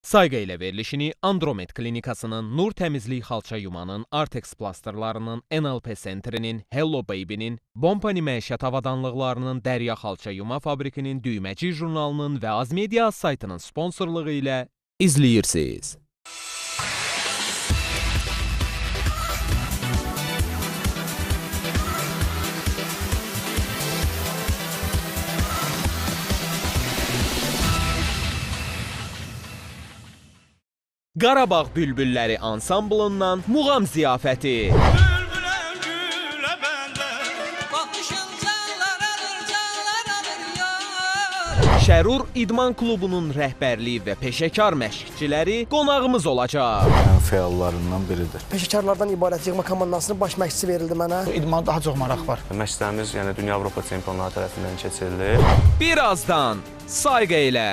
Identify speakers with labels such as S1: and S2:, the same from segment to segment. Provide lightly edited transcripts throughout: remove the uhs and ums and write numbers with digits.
S1: Sayğı ilə verilişini Andromed Klinikasının, Nur Təmizlik Xalça Yumanın, Artex Plasterlarının, NLP Centerinin, Hello Baby'nin, Bompani Məişət Avadanlıqlarının, Dərya Xalça Yuma Fabrikinin, Düyməcik jurnalının və Azmedia saytının sponsorluğu ilə izləyirsiniz. Qarabağ Bülbülləri ansamblından Muğam ziyafəti. Şərur İdman Klubunun rəhbərliyi və peşəkar məşqçiləri qonağımız olacaq.
S2: Ən fəallarından biridir.
S3: Peşəkarlardan ibarət yığma komandasının baş məşqçisi verildi mənə.
S4: İdmana daha çox maraq var.
S5: Məşqlərimiz yəni Dünya Avropa çempionları tərəfindən keçirilir.
S1: Birazdan Sayğı ilə.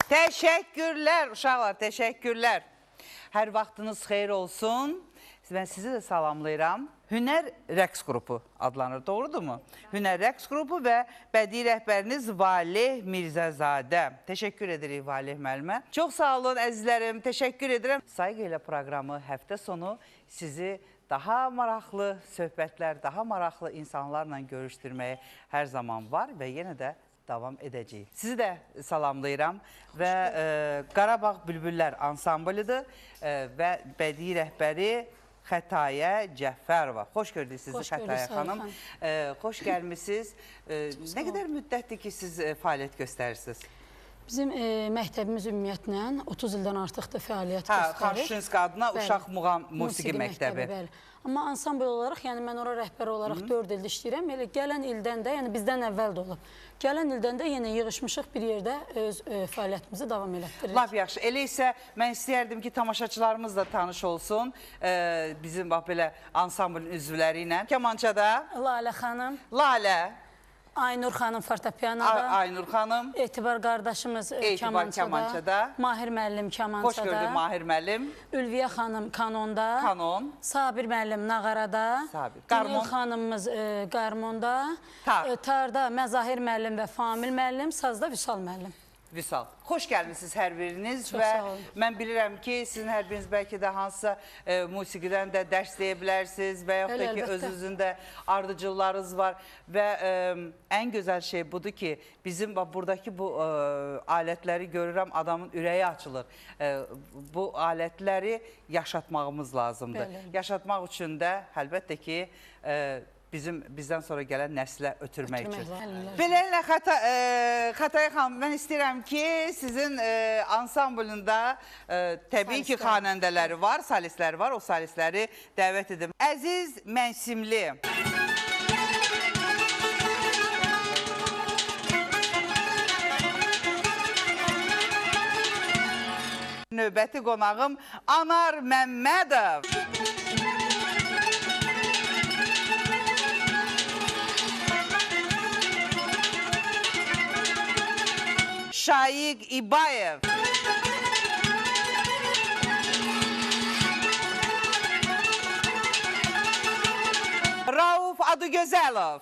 S6: Təşəkkürlər uşaqlar, təşəkkürlər. Hər vaxtınız xeyir olsun. Mən sizi də salamlayıram. Hünər Rəqs Qrupu adlanır, doğrudurmu? Hünər Rəqs Qrupu və bədii rəhbəriniz Valeh Mirzəzadə. Təşəkkür edirik Valeh müəllimə. Çox sağ olun əzizlərim, təşəkkür edirəm. Sayğı ilə proqramı həftə sonu sizi daha maraqlı söhbətlər, daha maraqlı insanlarla görüşdürməyə hər zaman var və yenə də davam edəcəyik. Sizi də salamlayıram və Qarabağ Bülbüllər ansamblıdır və bədii rəhbəri Xətayə Cəfərova. Xoş gördük sizi
S4: Xoş gördük,
S6: Xətayə
S4: sağ olun,
S6: xanım. Xoş gəlmişsiniz. Nə qədər müddətdir ki, siz fəaliyyət göstərirsiniz?
S4: Bizim məktəbimiz ümumiyyətlə 30 ildən artıqdır fəaliyyət
S6: Hə,
S4: göstərir.
S6: Xanşinsk adına Uşaq Muğam Musiqi Məktəbi.
S4: Bəli. Amma ansambl olaraq, yəni mən ora rəhbər olaraq 4 ildir işləyirəm. Elə gələn ildən də, yəni bizdən əvvəl də olub. Gələn ildən də yenə yığışmışıq bir yerdə öz fəaliyyətimizi davam elətdiririk.
S6: Lap yaxşı. Elə isə mən istəyərdim ki, tamaşaçılarımız da tanış olsun. Bizim bax belə ansamblın üzvləri ilə. Kamançada
S4: Lalə xanım,
S6: Lalə,
S4: Aynur xanım fortepianoda,
S6: Aynur xanım,
S4: Etibar qardaşımız
S6: Etibar kamançada,
S4: Mahir müəllim
S6: xoş
S4: kamançada,
S6: gördük Mahir müəllim,
S4: Ülviyə xanım kanonda,
S6: kanon,
S4: Sabir müəllim nağarada,
S6: Sabir.
S4: Günel xanımımız qarmonda,
S6: Tar.
S4: tarda Məzahir müəllim və Famil müəllim, sazda Vüsal müəllim.
S6: Vüsal. Xoş gəlmişsiniz hər biriniz
S4: Çox
S6: və
S4: sağ olun.
S6: mən bilirəm ki, sizin hər biriniz bəlkə də hansısa musiqidən də dərs deyə bilərsiniz və yaxud da ki,
S4: Əlbəttə.
S6: özünüzün də ardıcıllarınız var və ən gözəl şey budur ki, bizim buradakı bu alətləri görürəm, adamın ürəyi açılır. Bu alətləri yaşatmağımız lazımdır.
S4: Bəli.
S6: Yaşatmaq üçün də əlbəttə ki, bizdən sonra gələn nəslə ötürmək üçün.
S4: lazımdır.
S6: Beləliklə, Xətayə xanım, mən istəyirəm ki, sizin ansamblında təbii ki, xanəndələri var, solistləri var, o solistləri dəvət edim. Əziz Mənsimli. Növbəti qonağım Anar Məmmədov. Şaiq İbayev. Rauf Adıgözəlov.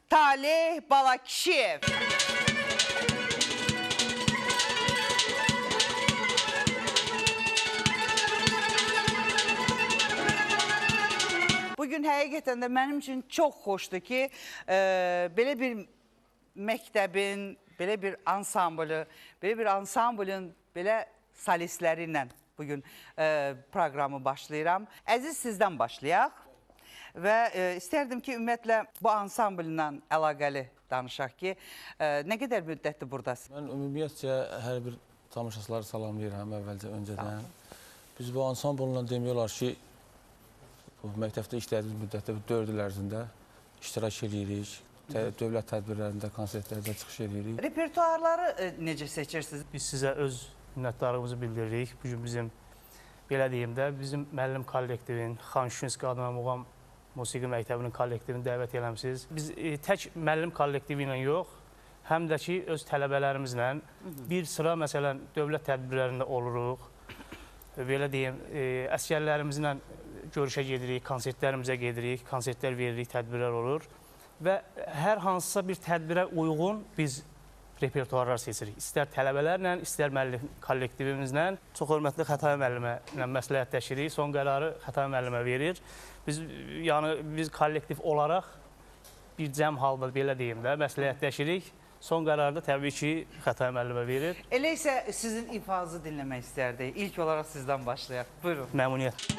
S6: Talih Balakişiyev. Bugün həqiqətən də mənim üçün çox xoşdur ki, belə bir məktəbin, belə bir ansamblın belə solistləri ilə bugün proqramı başlayıram. Əziz, sizdən başlayaq və istərdim ki, ümumiyyətlə bu ansamblla əlaqəli danışaq ki, nə qədər müddətdir buradasınız?
S2: Mən ümumiyyətcə hər bir tamaşaçıları salamlayıram öncədən. Biz bu ansamblla demək olar ki, bu məktəbdə işlədiyimiz müddətdə 4 il ərzində iştirak edirik. Dövlət tədbirlərində, konsertlərdə çıxış edirik.
S6: Repertuarları necə seçirsiniz?
S7: Biz sizə öz minnətdarlığımızı bildiririk. Bugün bizim, belə deyim də, bizim müəllim kollektivin, Xanşinsk adına Muğam Musiqi Məktəbinin kollektivini dəvət eləmişsiniz. Biz tək müəllim kollektivi ilə yox, həm də ki, öz tələbələrimizlə bir sıra, məsələn, dövlət tədbirlərində oluruq. Belə deyim, əsgərlərimizlə görüşə gedirik, konsertlərimizə gedirik, konsertlər veririk, tədbirlər olur. Və hər hansısa bir tədbirə uyğun biz repertuarlar seçirik. İstər tələbələrlə, istər müəllim kollektivimizlə. Çox hörmətli Xətayə müəllimə ilə məsləhətləşirik. Son qərarı Xətayə müəllimə verir. Biz kollektiv olaraq bir cəm halda, belə deyim də, məsləhətləşirik. Son qərarı da təbii ki, Xətayə müəllimə verir.
S6: Elə isə sizin ifanızı dinləmək istərdik. İlk olaraq sizdən başlayaq. Buyurun.
S7: Məmnuniyyət.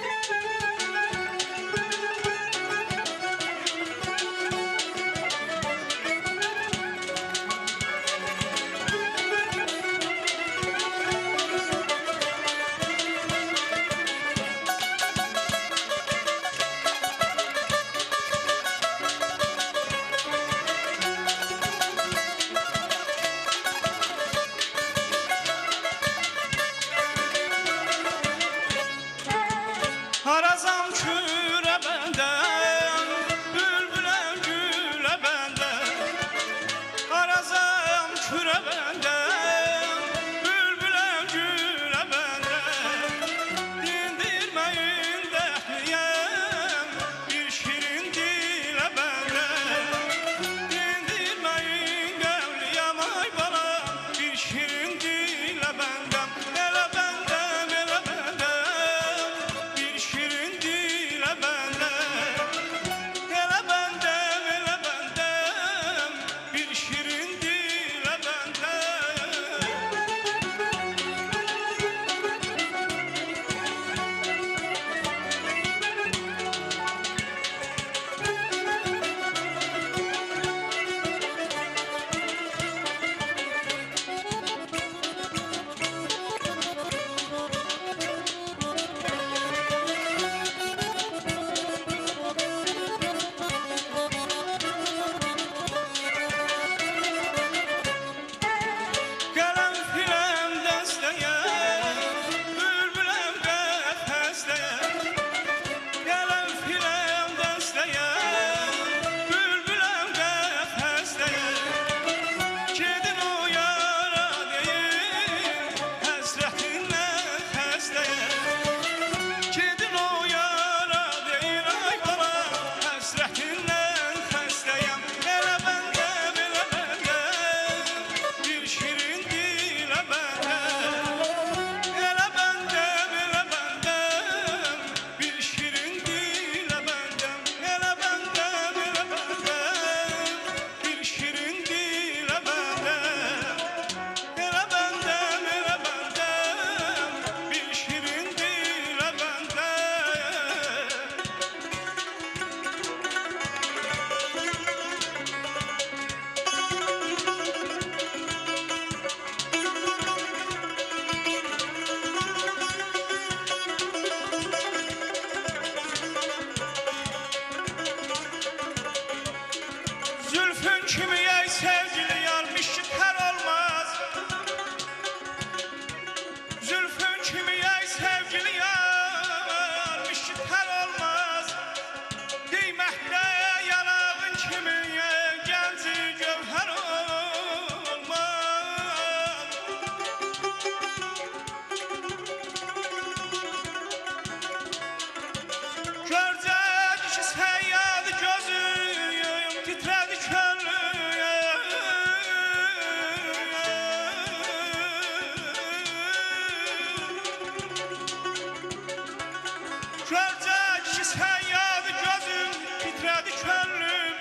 S8: görmədi könlüm,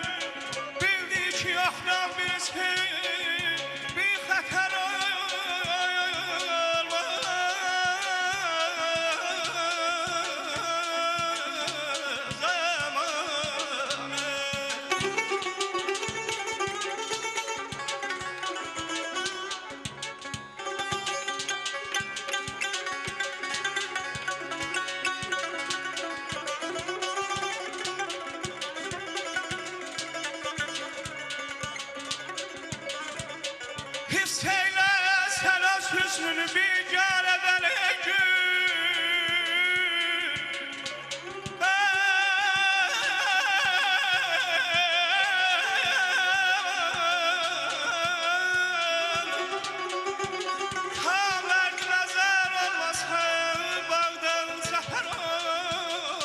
S8: bildi ki yoxdan birisi bir xətər hiss eyle sen öz hüznünü bir gərədən ta mərd nəzər olmasa bağdan zəfər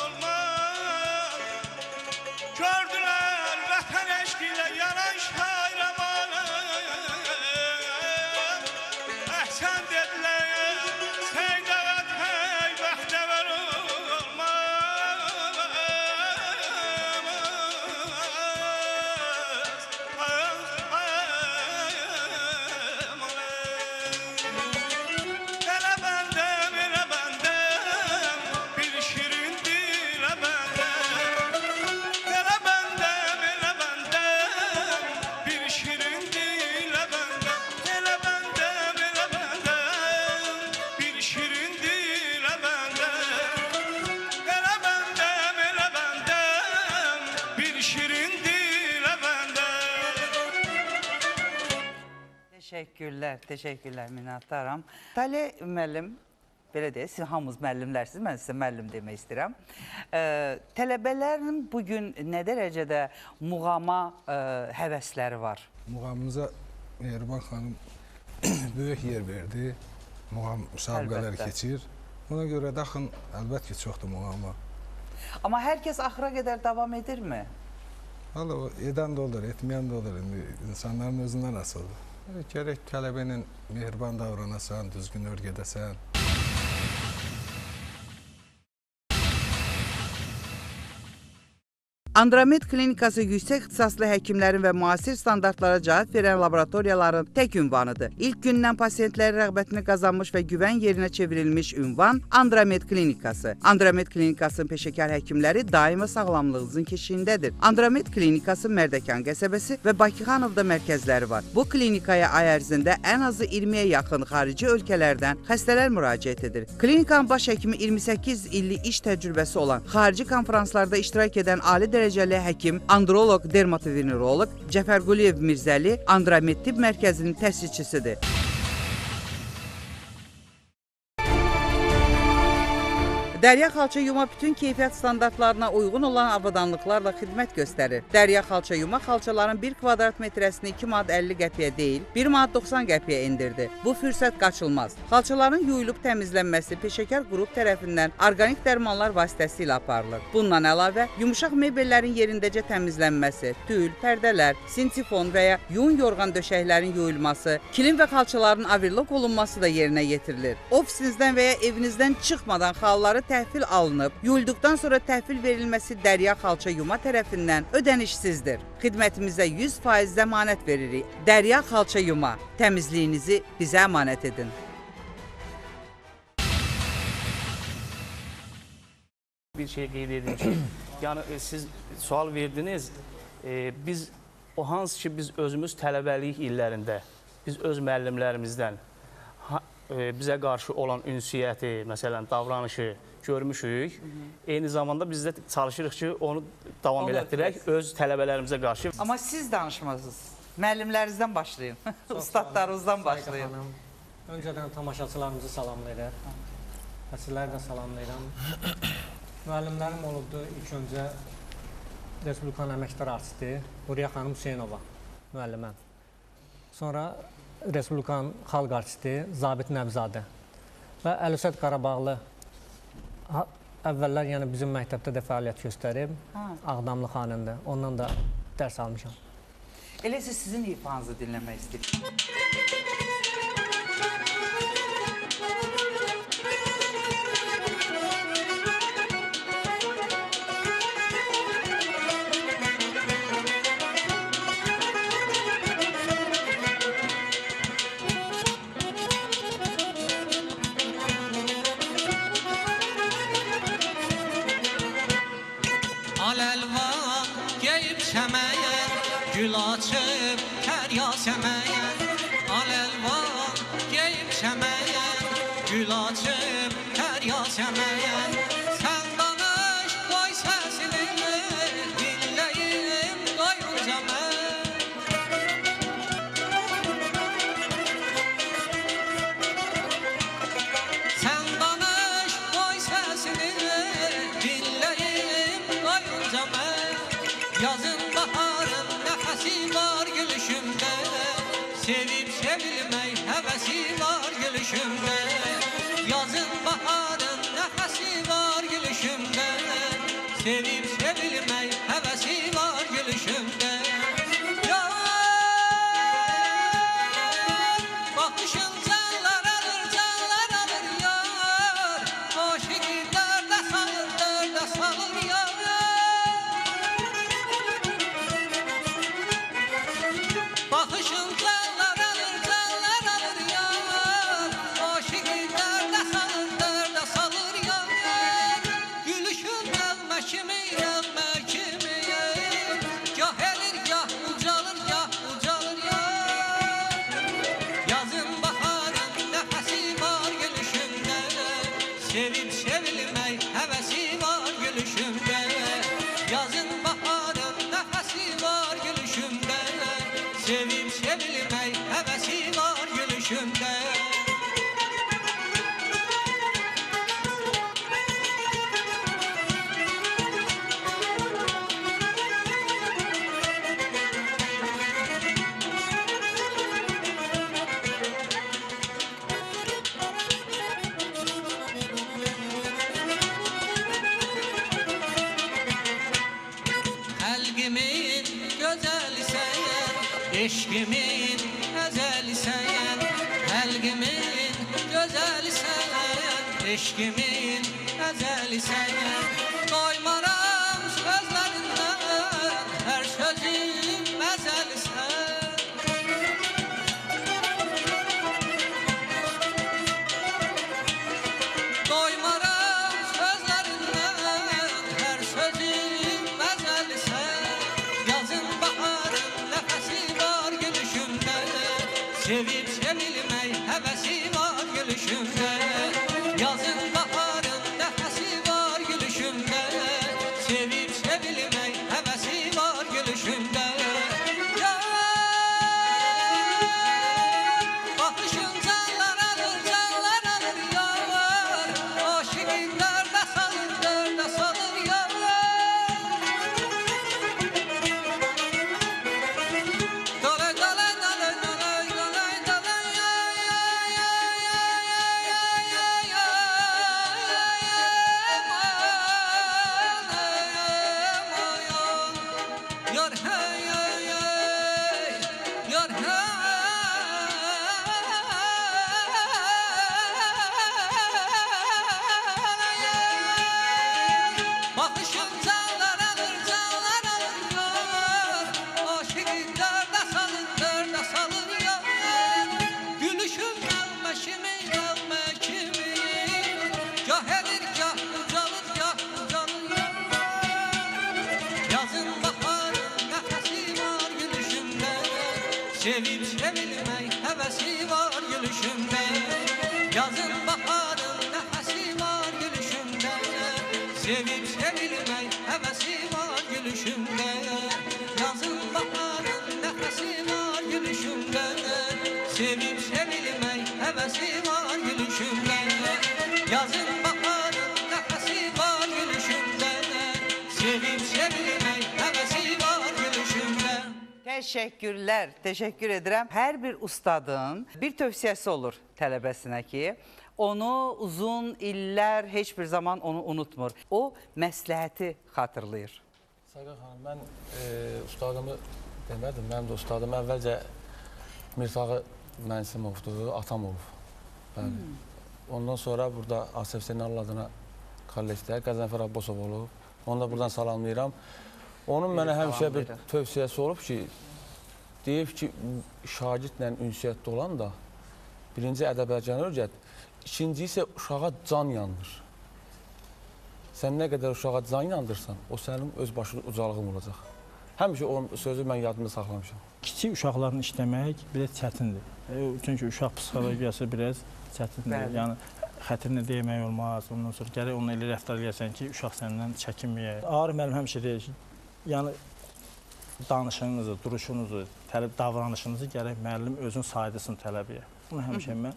S8: olmaz. Gördülər vətən eşqiyle yanan şairəmanı, əhsən dediler, seydavat hey bəxtəvər olmaz. Elə bəndəm, bir şirin dilə bəndəm. Elə bəndəm, bir şirin dilə bəndəm. Elə bəndəm, bir şirin dilə bəndəm. Elə bəndəm, bir şirin dilə bəndəm.
S6: Teşekkürler minnətdaram. Tale müəllim, belə deyək, siz hamınız müəllimlərsiniz, mən sizə müəllim demək istəyirəm. Tələbələrin bugün nə dərəcədə muğama həvəsləri var?
S9: Muğamımıza Mehriban xanım böyük yer verdi. Muğam müsabiqələr keçir. Ona görə də axın əlbət ki, çoxdur muğama.
S6: Amma hər kəs axıra qədər davam edirmi?
S9: Valla o edən də olur, etməyən də olur. İndi insanların özündən asıldır. Gərək tələbə ilə mehriban davranasan, düzgün örgədəsən.
S6: Andromed klinikası yüksək ixtisaslı həkimlərin və müasir standartlara cavab verən laboratoriyaların tək ünvanıdır. İlk gündən pasientlərin rəğbətini qazanmış və güvən yerinə çevrilmiş ünvan Andromed klinikası. Andromed klinikasının peşəkar həkimləri daima sağlamlığınızın keşiyindədir. Andromed klinikası Mərdəkan qəsəbəsi və Bakıxanovda mərkəzləri var. Bu klinikaya ay ərzində ən azı 20-yə yaxın xarici ölkələrdən xəstələr müraciət edir. Klinikanın baş həkimi 28 illik iş təcrübəsi olan, xarici konferanslarda iştirak edən ali dərəcəli həkim, androloq, dermatoveneroloq Cəfər Quliyev Mirzəli Andromed Tibb Mərkəzinin təsisçisidir. Dərya Xalça Yuma bütün keyfiyyət standartlarına uyğun olan avadanlıqlarla xidmət göstərir. Dərya Xalça Yuma xalçaların 1 kvadrat metrəsini 2 manat 50 qəpiyə deyil, 1 manat 90 qəpiyə endirdi. Bu fürsət qaçılmaz. Xalçaların yuyulub təmizlənməsi peşəkar qrup tərəfindən orqanik dərmanlar vasitəsilə aparılır. Bundan əlavə, yumuşaq mebellərin yerindəcə təmizlənməsi, tül, pərdələr, sintifon və ya yun yorğan döşəklərin yuyulması, kilim və xalçaların averlok olunması da yerinə yetirilir. Ofisinizdən və ya evinizdən çıxmadan xalları təhvil alınıb, yuyulduqdan sonra təhvil verilməsi Dərya Xalça Yuma tərəfindən ödənişsizdir. Xidmətimizə 100% zəmanət veririk. Dərya Xalça Yuma, təmizliyinizi bizə əmanət edin.
S7: Bir şey qeyd edeyim ki, yəni siz sual verdiniz, biz o hansı ki biz özümüz tələbəlik illərində, biz öz müəllimlərimizdən bizə qarşı olan ünsiyyəti, məsələn, davranışı görmüşük. Eyni zamanda biz də çalışırıq ki, onu davam elətdirək öz tələbələrimizə qarşı.
S6: Amma siz danışmazsınız. Müəllimlərinizdən başlayın, ustadlarınızdan başlayın.
S10: Öncədən tamaşaçılarımızı salamlayırıq, həsrləri də salamlayıram. Müəllimlərim olubdur ilk öncə Respublikanın əməkdar artisti Huriyə xanım Hüseynova müəllimə. Sonra Respublikanın xalq artisti Zabit Nəbzadə və Əlisət Qarabağlı əvvəllər yəni bizim məktəbdə də fəaliyyət göstərib, Ağdamlı xanəndə, ondan da dərs almışam.
S6: Eləsə sizin ifanızı dinləmək istəyirəm.
S8: gül açıb tər yasəməyən, al-əlvan geyib şəməyən, gül açıb tər yasəməyən, sən danış qoy səsini, dinləyim doyunca mən. Sən danış qoy səsini, dinləyim doyunca mən. Yazın baharın nəfəsi var gülüşümdə, sevib sevilmək həvəsi var gülüşümdə. Yazın baharın nəfəsi var gülüşümdə, sevib sevilmək həvəsi var gülüşümdə. Yar, baxışın canlar alır yar, aşıqı dərdə salır yar. Baxışın canlar alır yar, aşıqı dərdə salır yar. Gülüşün gəlmə kimi, gah elir, gah ucalır yar. Yazın baharın nəfəsi var gülüşümdə, sevib sevilmək həvəsi var gülüşümdə. Yazın baharın nəfəsi var gülüşümdə, sevib sevilmək həvəsi var gülüşümdə. Xəlqimin gözəli səyən, eşqimin əzəli səyən. Xəlqimin gözəli səyən, eşqimin əzəli səyən. Doymaram sözlərindən, hər sözüm məzəli səyən. Doymaram sözlərindən, hər sözüm məzəli səyən. Yazın baharın nəfəsi var gülüşümdə, sevib sevilmək həvəsi var gülüşümdə. Yazın baharın nəfəsi var gülüşümdə, sevib sevilmək həvəsi var gülüşümdə. Yar, baxışın canlar alır yar, aşıqı dərdə salır yar. Dalay dalay dalay dalay dalay dalay yar hey yar Bakışın canlar alır yar, aşıqı dərdə salır yar. Gülüşün gəlmə kimi, gah elir, gah ucalır yar. Yazın baharın nəfəsi var gülüşümdə, sevib sevilmək həvəsi var gülüşümdə. Yazın baharın nəfəsi var gülüşümdə, sevib sevilmək həvəsi var gülüşümdə. Yazın baharın nəfəsi var gülüşümdə, sevib sevilmək həvəsi var gülüşümdə. Yazın baharın nəfəsi var gülüşümdə, sevib sevilmək həvəsi var gülüşümdə.
S6: Təşəkkürlər, təşəkkür edirəm. Hər bir ustadın bir tövsiyəsi olur tələbəsinə ki, onu uzun illər heç bir zaman onu unutmur. O məsləhəti xatırlayır.
S2: Sayqa xanım, mən ustadımı demədim. Mənim də ustadım əvvəlcə Mirtağı Mənsimovdur, atam olub. Ondan sonra burada Asif Senal adına kollecdə Qəzənfər Abbasov olub. Onu da buradan salamlayıram. Onun mənə həmişə bir tövsiyəsi olub ki, deyib ki, şagirdlə ünsiyyətdə olan da birinci ədəb-ərkanı öyrət, ikinci isə uşağa can yandır. Sən nə qədər uşağa can yandırsan, o sənin öz başının ucalığın olacaq. Həmişə o sözü mən yadımda saxlamışam.
S11: Kiçik uşaqların işləmək biraz çətindir. Çünki uşaq psixologiyası biraz çətindir. Yəni xətrinə demək olmaz. Ondan sonra gərək onunla elə rəftar edəsən ki, uşaq səndən çəkinməyə. Arif müəllim həmişə deyir ki, yəni danışığınızı, duruşunuzu, davranışınızı gərək müəllim özün saydırsın tələbəyə. Bunu həmişə mən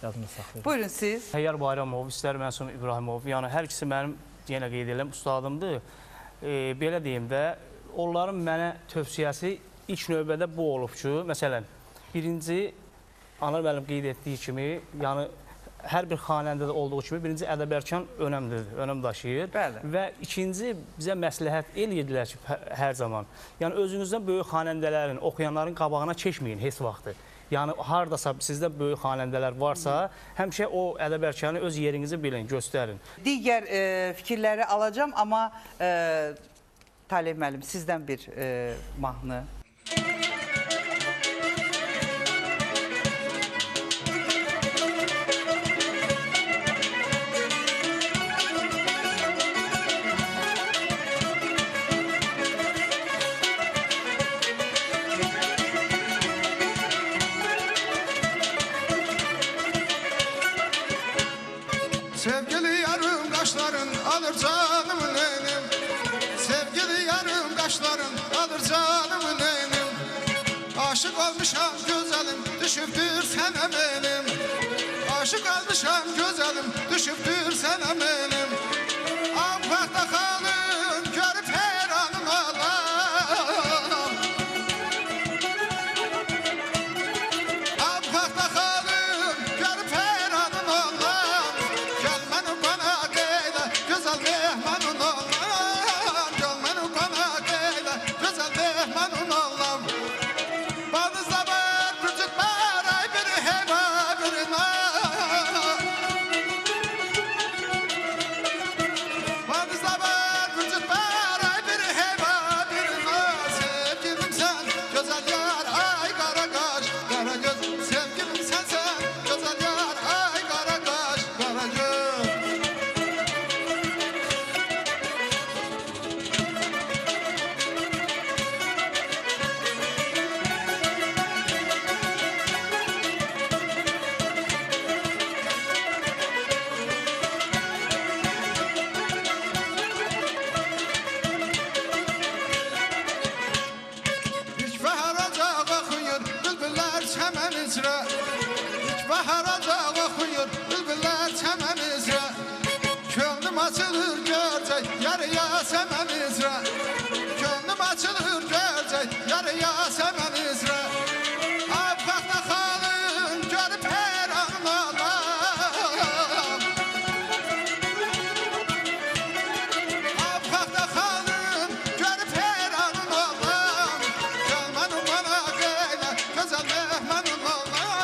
S11: yadımda saxlayıram.
S6: Buyurun siz.
S7: Təyyar Bayramov, İstər Məsum İbrahimov, yəni hər ikisi mənim yenə qeyd edirəm ustadımdır. Belə deyim də, onların mənə tövsiyəsi ilk növbədə bu olub ki, məsələn, birinci Anar müəllim qeyd etdiyi kimi, yəni hər bir xanəndədə olduğu kimi birinci ədəbərkan önəm daşıyır.
S6: Bəli.
S7: Və ikinci bizə məsləhət eləyirdilər ki, hər zaman. Yəni özünüzdən böyük xanəndələrin, oxuyanların qabağına keçməyin heç vaxtı. Yəni hardasa sizdə böyük xanəndələr varsa, həmişə o ədəbərkanı öz yerinizi bilin, göstərin.
S6: Digər fikirləri alacağım, amma Talib müəllim sizdən bir mahnı.
S9: Sevgili yarım kaşların alır canımın enim. Sevgili yarım kaşların alır canımın enim. Aşık olmuşam güzelim düşüptür sana benim. Aşık olmuşam güzelim düşüptür sana benim. Avvakta kalın görüp heyranım olam. Avvakta kalın görüp heyranım olam. Gel beni konak eyle güzel mehmanın olam. Gel beni konak eyle güzel mehmanın olam. Banızda var küçük var ay bir heva bir nar. Banızda var küçük var ay bir heva bir nar. Sevgilim sen güzel yar ay kara kaş kara göz. Sevgilim sen güzel yar ay kara kaş kara göz. İlk bahar ocaq oxuyur bülbüllər çəmənizrə. İlk bahar ocaq oxuyur bülbüllər çəmənizrə. Könlüm açılır görcək yarıya səmənizrə. Könlüm açılır görcək yarıya səmənizrə. Avvaqda xalın görüp heyranım olam. Avvaqda xalın görüp heyranım olam. Gel beni konak eyle güzel mehmanın olam.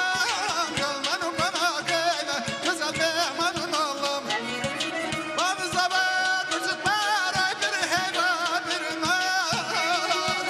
S9: Gel beni konak eyle güzel mehmanın olam. Banızda var küçük var ay bir heva bir nar.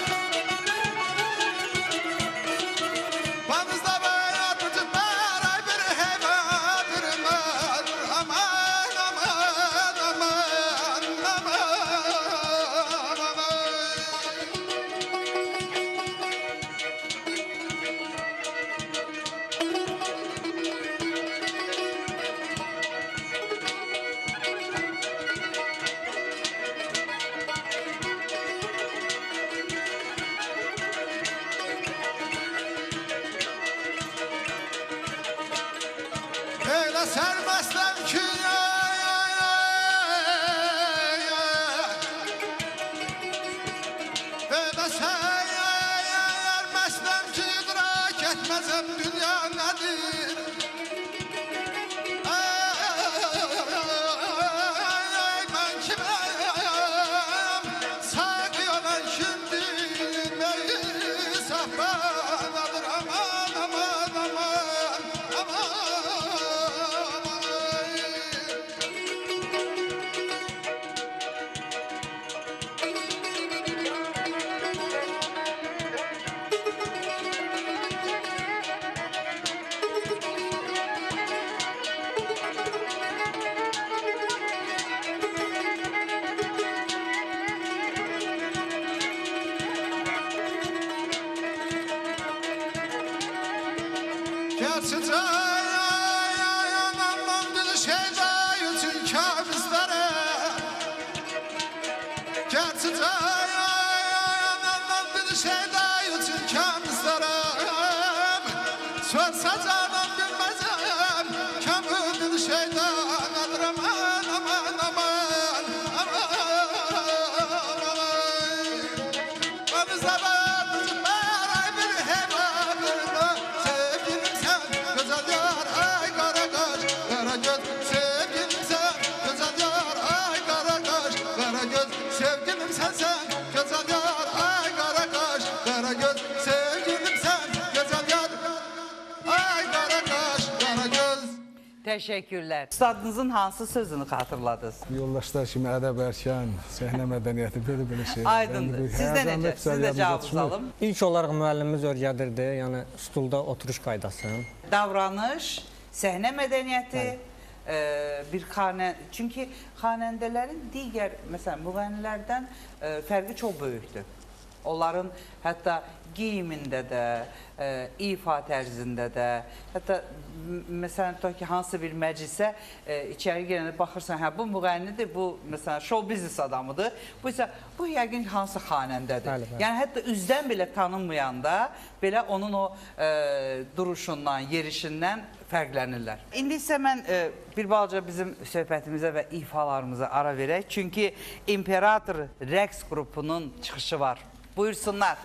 S6: Təşəkkürlər. Ustadınızın hansı sözünü xatırladınız?
S12: Yoldaşlar kimi ədəb ərkan, səhnə mədəniyyəti belə şeylər.
S6: Aydındır. Sizdə necə? Sizdə cavabınızı alım.
S10: İlk olaraq müəllimimiz öyrədirdi, yəni stulda oturuş qaydasını.
S6: Davranış, səhnə mədəniyyəti, bir çünki xanəndələrin digər, məsələn, müğənnilərdən fərqi çox böyükdür. Onların hətta geyimində də, ifa tərzində də, hətta məsələn, tutaq ki, hansı bir məclisə içəri girəndə baxırsan, hə, bu müğənnidir, bu məsələn, show biznes adamıdır, bu isə, bu yəqin hansı xanəndədir. Yəni, hətta üzdən belə tanınmayanda, belə onun o duruşundan, yerişindən fərqlənirlər. İndi isə mən bir balaca bizim söhbətimizə və ifalarımıza ara verək, çünki İmperator rəqs qrupunun çıxışı var. Buyursunlar.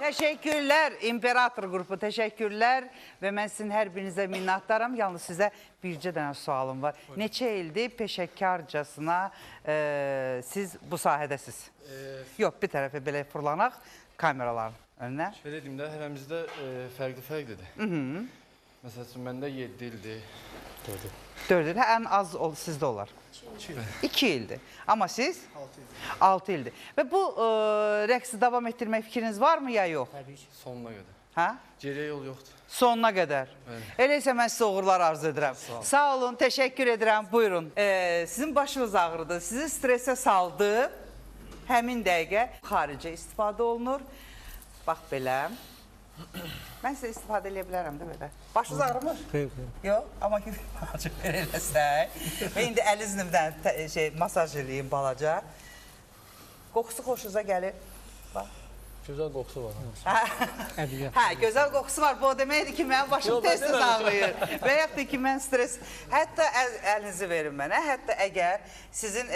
S6: Təşəkkürlər, İmperator qrupu, təşəkkürlər və mən sizin hər birinizə minnətdaram. Yalnız sizə bircə dənə sualım var. Neçə ildir peşəkarcasına siz bu sahədəsiz? Yox, bir tərəfə belə fırlanaq kameraların önünə.
S13: Belə deyim də, hərəmizdə fərqli-fərqlidir. Məsəl üçün, məndə 7 ildir.
S6: 4 il, ən az sizdə olar. 2 ildir. Amma siz? 6 ildir. Və bu rəqsi davam etdirmək fikriniz varmı ya yox?
S13: Təbii ki. Sonuna qədər.
S6: Hə?
S13: Geriyə yol yoxdur.
S6: Sonuna qədər. Elə isə mən sizə uğurlar arzu edirəm. Sağ olun, təşəkkür edirəm. Buyurun. Sizin başınız ağrıdı, sizi stresə saldı. Həmin dəqiqə xaricə istifadə olunur. Bax belə. Mən sizə istifadə edə bilərəm də belə. Başınız ağrımır? Yox, amma ki, acıq eləsək. Və indi əlinizlə masaj edeyim balaca. Qoxusu xoşunuza gəlir. Bax.
S2: Gözəl qoxusu var.
S6: Hə, gözəl qoxusu var. Bu o deməkdir ki, mənim başım tez-tez ağrıyır. Və yaxud da ki, mən stres... Hətta əlinizi verin mənə. Hətta əgər sizin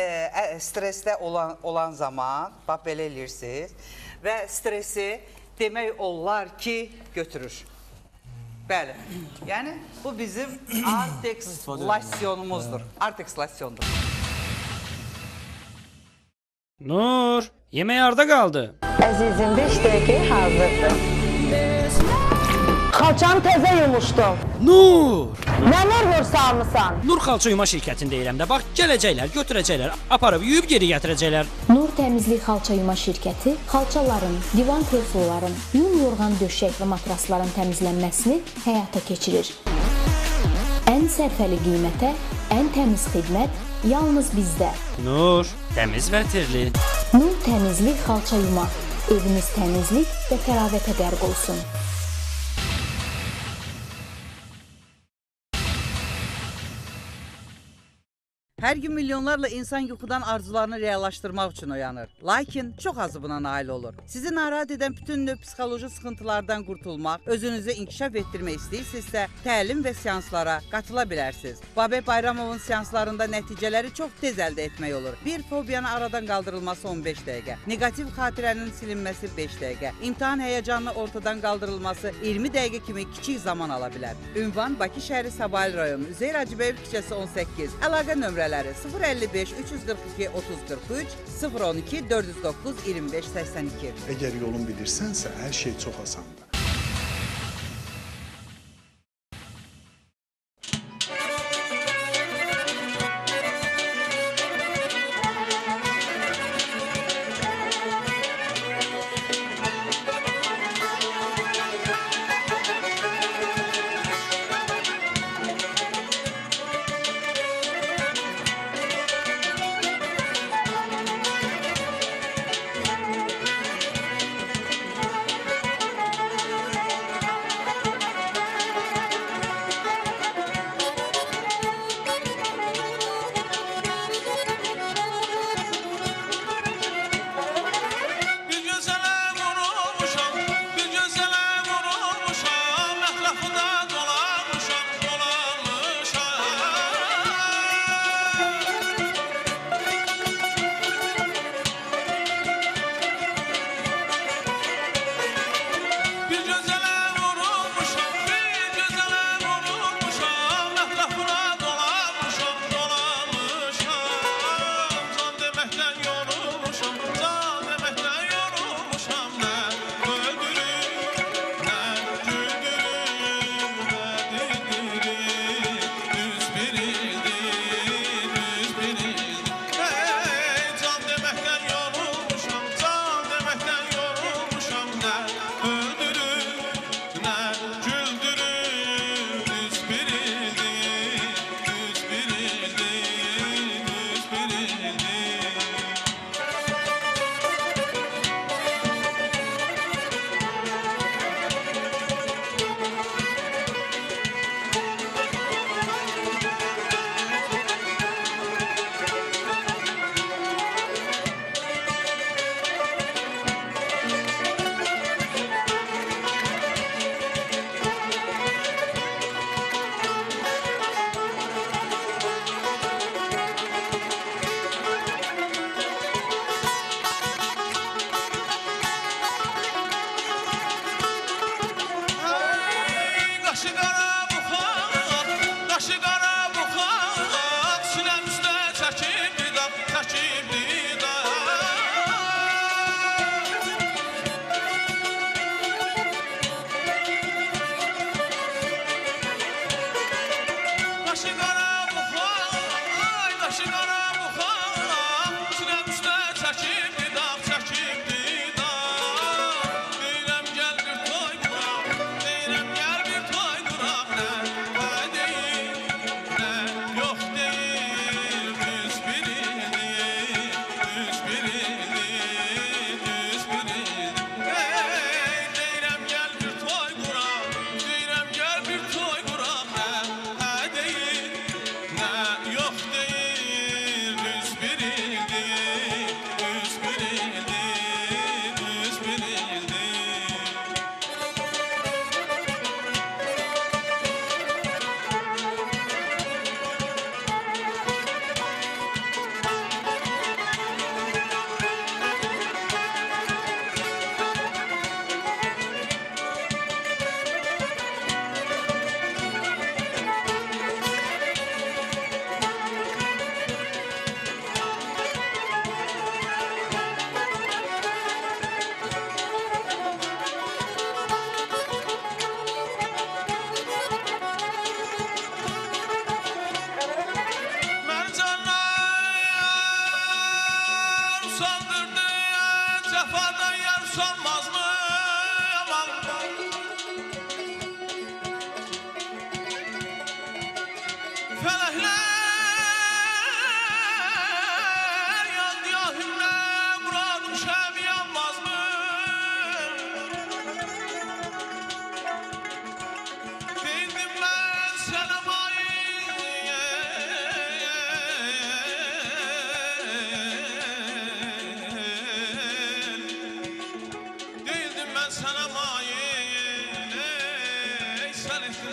S6: stresdə olan zaman, bax, belə eləyirsiniz və stresi demək olar ki, götürür. Bəli. Yəni, bu bizim Artex lasyonumuzdur. Artex lasyondur.
S14: Nur, yemək harda qaldı?
S15: Əzizim, 5 dəqiqəyə hazırdır. Xalçanı təzə yumuşdum.
S14: Nur!
S15: Nə nor salmısan?
S14: Nur xalça yuma şirkətində deyirəm də. Bax, gələcəklər, götürəcəklər, aparıb yuyub geri gətirəcəklər.
S16: Nur Təmizlik Xalça Yuma şirkəti xalçaların, divan kresloların, yun yorğan döşək və matrasların təmizlənməsini həyata keçirir. Ən sərfəli qiymətə, ən təmiz xidmət yalnız bizdə.
S14: Nur, təmiz və tirli.
S16: Nur Təmizlik Xalça Yuma. Eviniz təmizlik və təravətə qərq olsun.
S6: Hər gün milyonlarla insan yuxudan arzularını reallaşdırmaq üçün oyanır. Lakin çox azı buna nail olur. Sizi narahat edən bütün növ psixoloji sıxıntılardan qurtulmaq, özünüzü inkişaf etdirmək istəyirsinizsə, təlim və seanslara qatıla bilərsiniz. Babək Bayramovun seanslarında nəticələri çox tez əldə etmək olur. Bir fobiyanın aradan qaldırılması 15 dəqiqə, negativ xatirənin silinməsi 5 dəqiqə, imtahan həyəcanını ortadan qaldırılması 20 dəqiqə kimi kiçik zaman ala bilər. Ünvan Bakı şəhəri Sabahil rayonu, Üzeyir Hacıbəyev küçəsi 18, əlaqə nömrələri 055 342 3043 012 409 25 82.
S17: Əgər yolun bilirsənsə, hər şey çox asandır.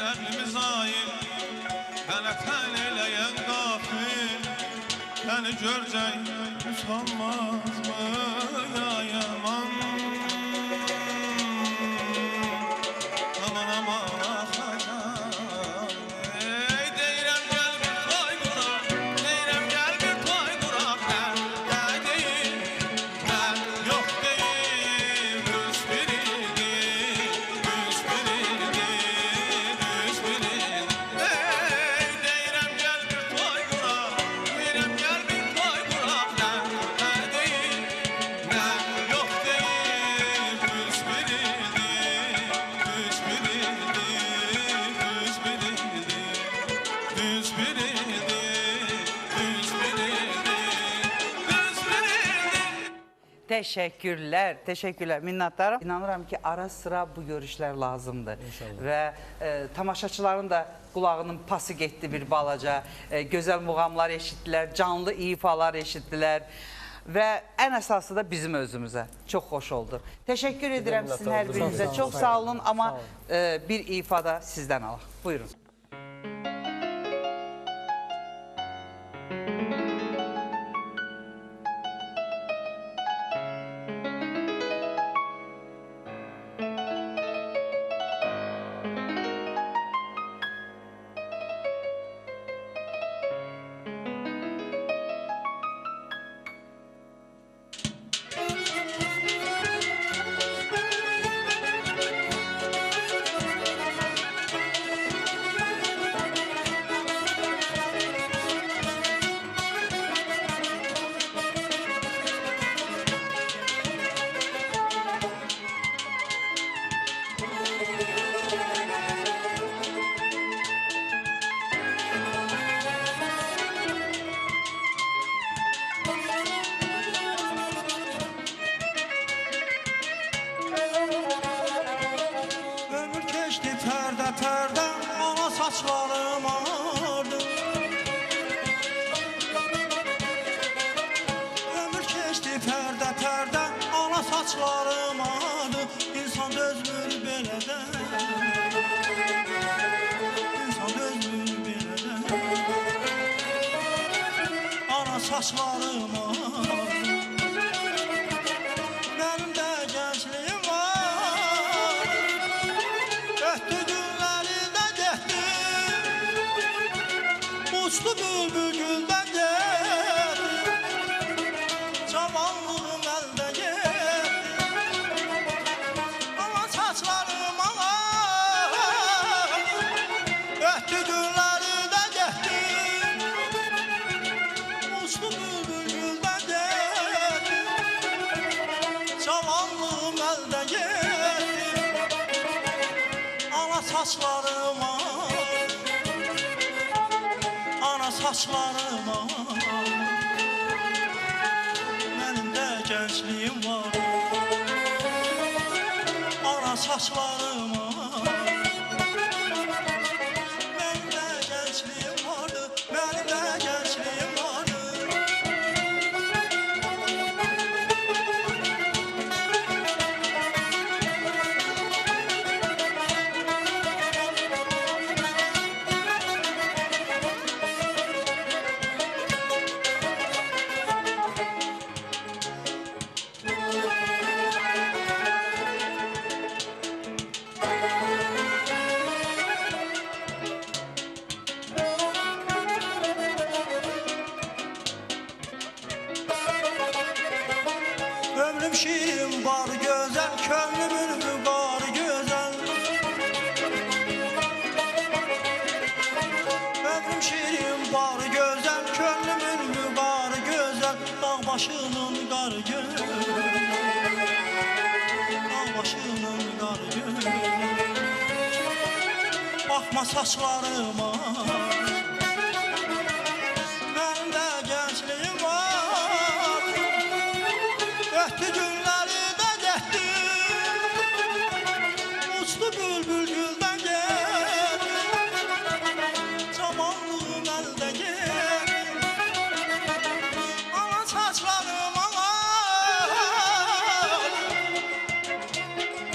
S8: şerli zail Bana ten eyleyen gafil Beni görcek utanmaz mı ya yaman Aman aman axacam Ey deyirəm gel bir toy quraq Deyirəm gel bir toy quraq Nə deyil, nə yox deyil Üz biridi, üz biridi, üz biridi Ey deyirəm gel bir toy quraq Deyirəm gel bir toy quraq Nə deyil, nə yox deyil Üz biridi, üz biridi, üz biridi Üz biridi, üz biridi, üz biridi
S6: Teşekkürler, teşekkürler. Minnətdarım. İnanıram ki, ara sıra bu görüşlər lazımdır. Və tamaşaçıların da qulağının pası getdi bir balaca. Gözəl muğamlar eşitdilər, canlı ifalar eşitdilər. Və ən əsası da bizim özümüzə. Çox xoş oldu. Təşəkkür edirəm sizin hər birinizə. Çox sağ olun, amma bir ifada sizdən alaq. Buyurun.
S9: Ömür keçdi pərdə ana saçlarım ağardı Ömür keçdi pərdə ana saçlarım ağardı İnsan dözmür belədən İnsan dözmür belədən Ana saçlarım ağardı Mənim də gəncliyim var Öhtü günləri də getdi Uçdu bülbül güldən getdi Cavanlığım əldə getdi Ama saçlarım ağar Öhtü günləri də getdi Uçdu bülbül güldən getdi Cavanlığım əldə getdi Ana saçlarım ağar Ana saçlarım ağar Mənim də gəncliyim var Ana saçlarım ağar Mənim də gəncliyim vardı Mənim də gəncliyim vardı Ömrüm şirin var gözəl, könlümün vüqarı gözəl Ömrüm şirin var gözəl, könlümün vüqarı gözəl Dağ başının qarı gözəl Dağ başının qarı gözəl Baxma saçlarıma Mənim də gəncliyim var Öhtü günləri də getdi Uçdu bülbül güldən getdi Cavanlığım əldə getdi Ana saçlarım ağar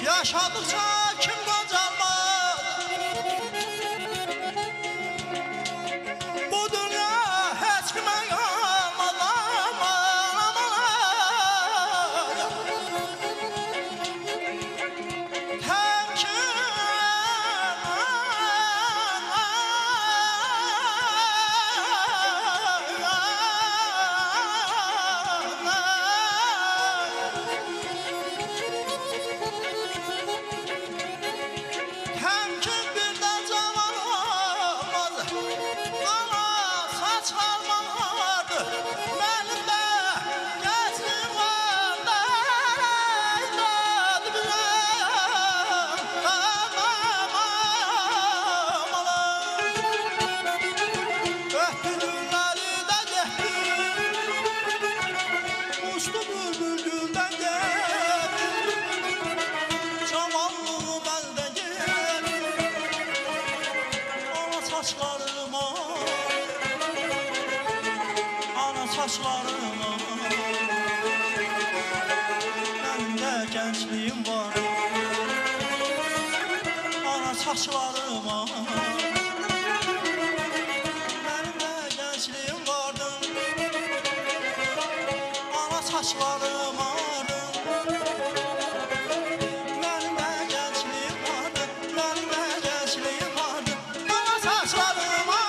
S9: Yaşadıkça kim qocalmaz
S8: Həmçin bir də cavan olmaz Ana saç almadı Mənim də gəzim vardı Dadı biləm Öhtürürləri də getdi Uçdu bülbül güldən getdi Cavanlığım əldən getdi Ana saçlarıma Ana saçlarıma Mənim də gəncliyim var Ana saçlarıma Mənim də gəncliyim vardı Ana saçlarıma Mənim də gəncliyim vardı Mənim də gəncliyim vardı Ana saçlarıma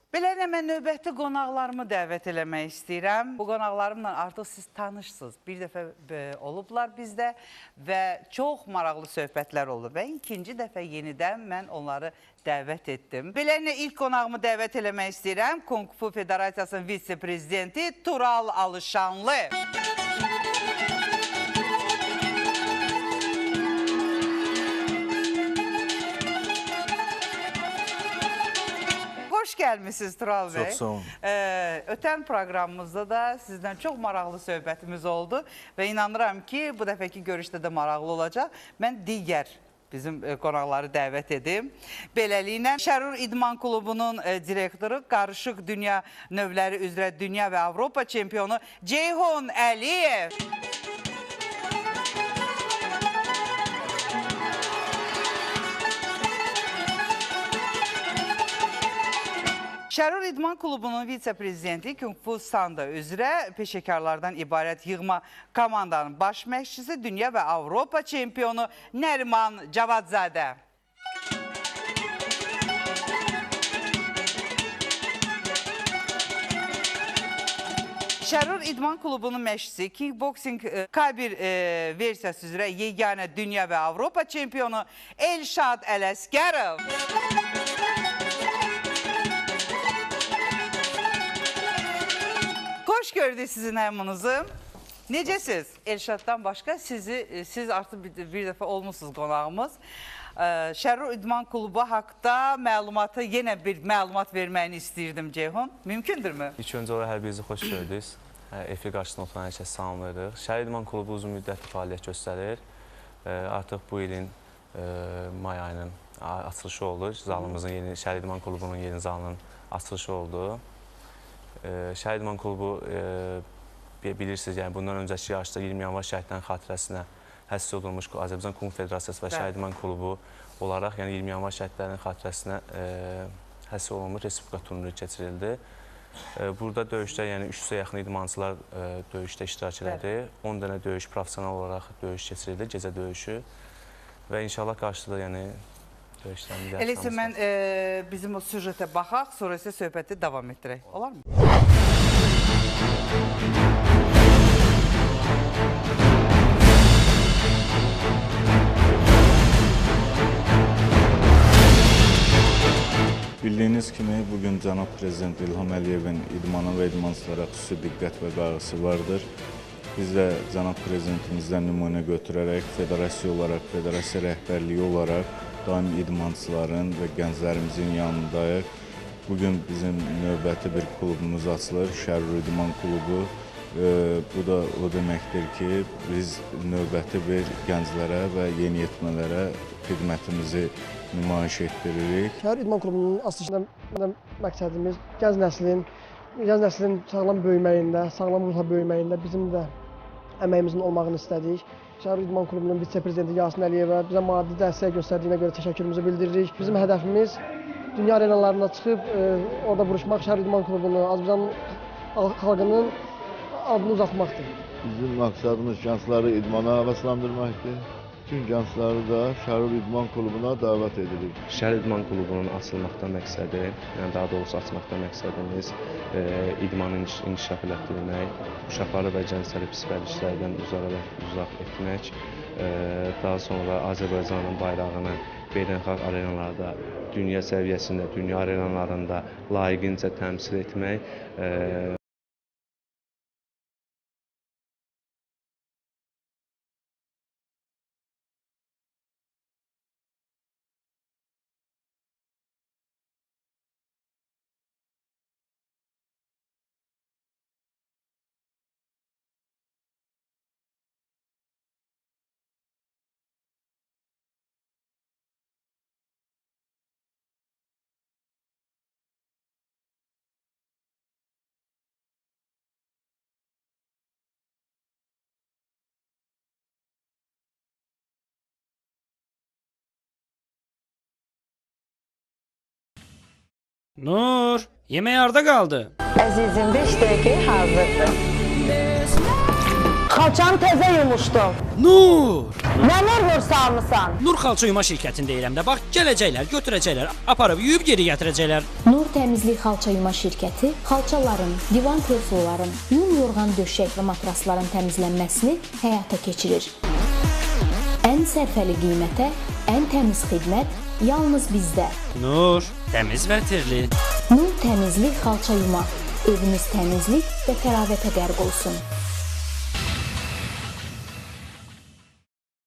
S6: Beləliklə, mən növbəti qonaqlarımı dəvət eləmək istəyirəm. Bu qonaqlarımla artıq siz tanışsınız. Bir dəfə olublar bizdə və çox maraqlı söhbətlər oldu və ikinci dəfə yenidən mən onları dəvət etdim. Beləliklə, ilk qonağımı dəvət eləmək istəyirəm. Kung Fu Federasiyasının vitse-prezidenti Tural Alışanlı. Hoş gəlmişsiniz Tural Bey.
S18: Çox sağ olun.
S6: Ötən proqramımızda da sizdən çox maraqlı söhbətimiz oldu və inanıram ki, bu dəfəki görüşdə də maraqlı olacaq. Mən digər bizim qonaqları dəvət edim. Beləliklə, Şərur İdman Klubunun direktoru, qarışıq dünya növləri üzrə dünya və Avropa çempionu Ceyhun Əliyev. Şərur İdman Klubunun vitse-prezidenti Kung Fu Sanda üzrə peşəkarlardan ibarət yığma komandanın baş məşqçisi, dünya və Avropa çempionu Nəriman Cavadzadə. Şərur İdman Klubunun məşqçisi, kickboxing K1 versiyası üzrə yeganə dünya və Avropa çempionu Elşad Ələsgərov. Hoş gördük sizin hamınızı. Necəsiz? Elşaddan başqa siz artıq bir dəfə olmuşsunuz qonağımız. Şərur İdman Klubu haqda məlumatı, yenə bir məlumat verməyini istəyirdim Ceyhun. Mümkündürmü?
S5: İlk öncə olaraq hər birinizi xoş gördük. Efir qarşısında oturan hər kəs salamlayırıq. Şərur İdman Klubu uzun müddətli fəaliyyət göstərir. Artıq bu ilin may ayının açılışı oldu. Zalımızın, Şərur İdman Klubunun yeni zalının açılışı oldu. Şəhid İdman Klubu bilirsiniz, yəni bundan öncəki yarışda 20 yanvar şəhidlərin xatirəsinə həsr olunmuş Azərbaycan Kung Fu Federasiyası və Şəhid İdman Klubu olaraq, yəni 20 yanvar şəhidlərin xatirəsinə həsr olunmuş Respublika turniri keçirildi. Burada döyüşdə, yəni 300-ə yaxın idmançılar döyüşdə iştirak elədi. 10 dənə döyüş profesional olaraq döyüş keçirildi, gecə döyüşü və inşallah qarşıda, yəni
S6: Elə isə mən bizim o süjetə baxaq, sonra isə söhbəti davam etdirək. Olar mı?
S18: Bildiyiniz kimi, bugün Cənab Prezident İlham Əliyevin idmana və idmançılara xüsusi diqqət və qayğısı vardır. Biz də Cənab Prezidentimizdən nümunə götürərək, federasiya olaraq, federasiya rəhbərliyi olaraq daim idmançıların və gənclərimizin yanındayıq. Bugün bizim növbəti bir klubumuz açılır, Şərur İdman Klubu. Bu da o deməkdir ki, biz növbəti bir gənclərə və yeniyetmələrə xidmətimizi nümayiş etdiririk.
S3: Şəhər İdman Klubunun açılışında məqsədimiz gənc nəslin sağlam böyüməyində, sağlam ruhla böyüməyində bizim də əməyimizin olmağını istədik. Şəhər İdman Klubunun vitse-prezidenti Yasin Əliyevə bizə maddi dəstək göstərdiyinə görə təşəkkürümüzü bildiririk. Bizim hədəfimiz dünya arenalarına çıxıb orada vuruşmaq, Şəhər İdman Klubunu, Azərbaycan xalqının adını uzatmaqdır.
S19: Bizim məqsədimiz gəncləri idmana həvəslandırmaqdır. bütün gəncləri də Şərur İdman Klubuna dəvət edirik.
S5: Şərur İdman Klubunun açılmaqda məqsədi, yəni daha doğrusu açmaqda məqsədimiz idmanın inkişaf elətdirmək, uşaqları və gəncləri pis vərdişlərdən uzaq etmək, daha sonra Azərbaycanın bayrağını beynəlxalq arenalarda, dünya səviyyəsində, dünya arenalarında layiqincə təmsil etmək.
S14: Nur, yemək harda qaldı?
S15: Əzizim 5 dəqiqəyə hazırdır. Xalçanı təzə yumuşdum.
S14: Nur!
S15: Nə nur salmısan?
S14: Nur xalça yuma şirkətində deyirəm də, bax gələcəklər, götürəcəklər, aparıb yuyub geri gətirəcəklər.
S16: Nur Təmizlik Xalça Yuma şirkəti xalçaların, divan kresloların, yun yorğan döşək və matrasların təmizlənməsini həyata keçirir. Ən sərfəli qiymətə, ən təmiz xidmət yalnız bizdə.
S14: Nur, təmiz və tirli.
S16: Nur Təmizlik Xalça Yuma. Eviniz təmizlik və təravətə qərq olsun.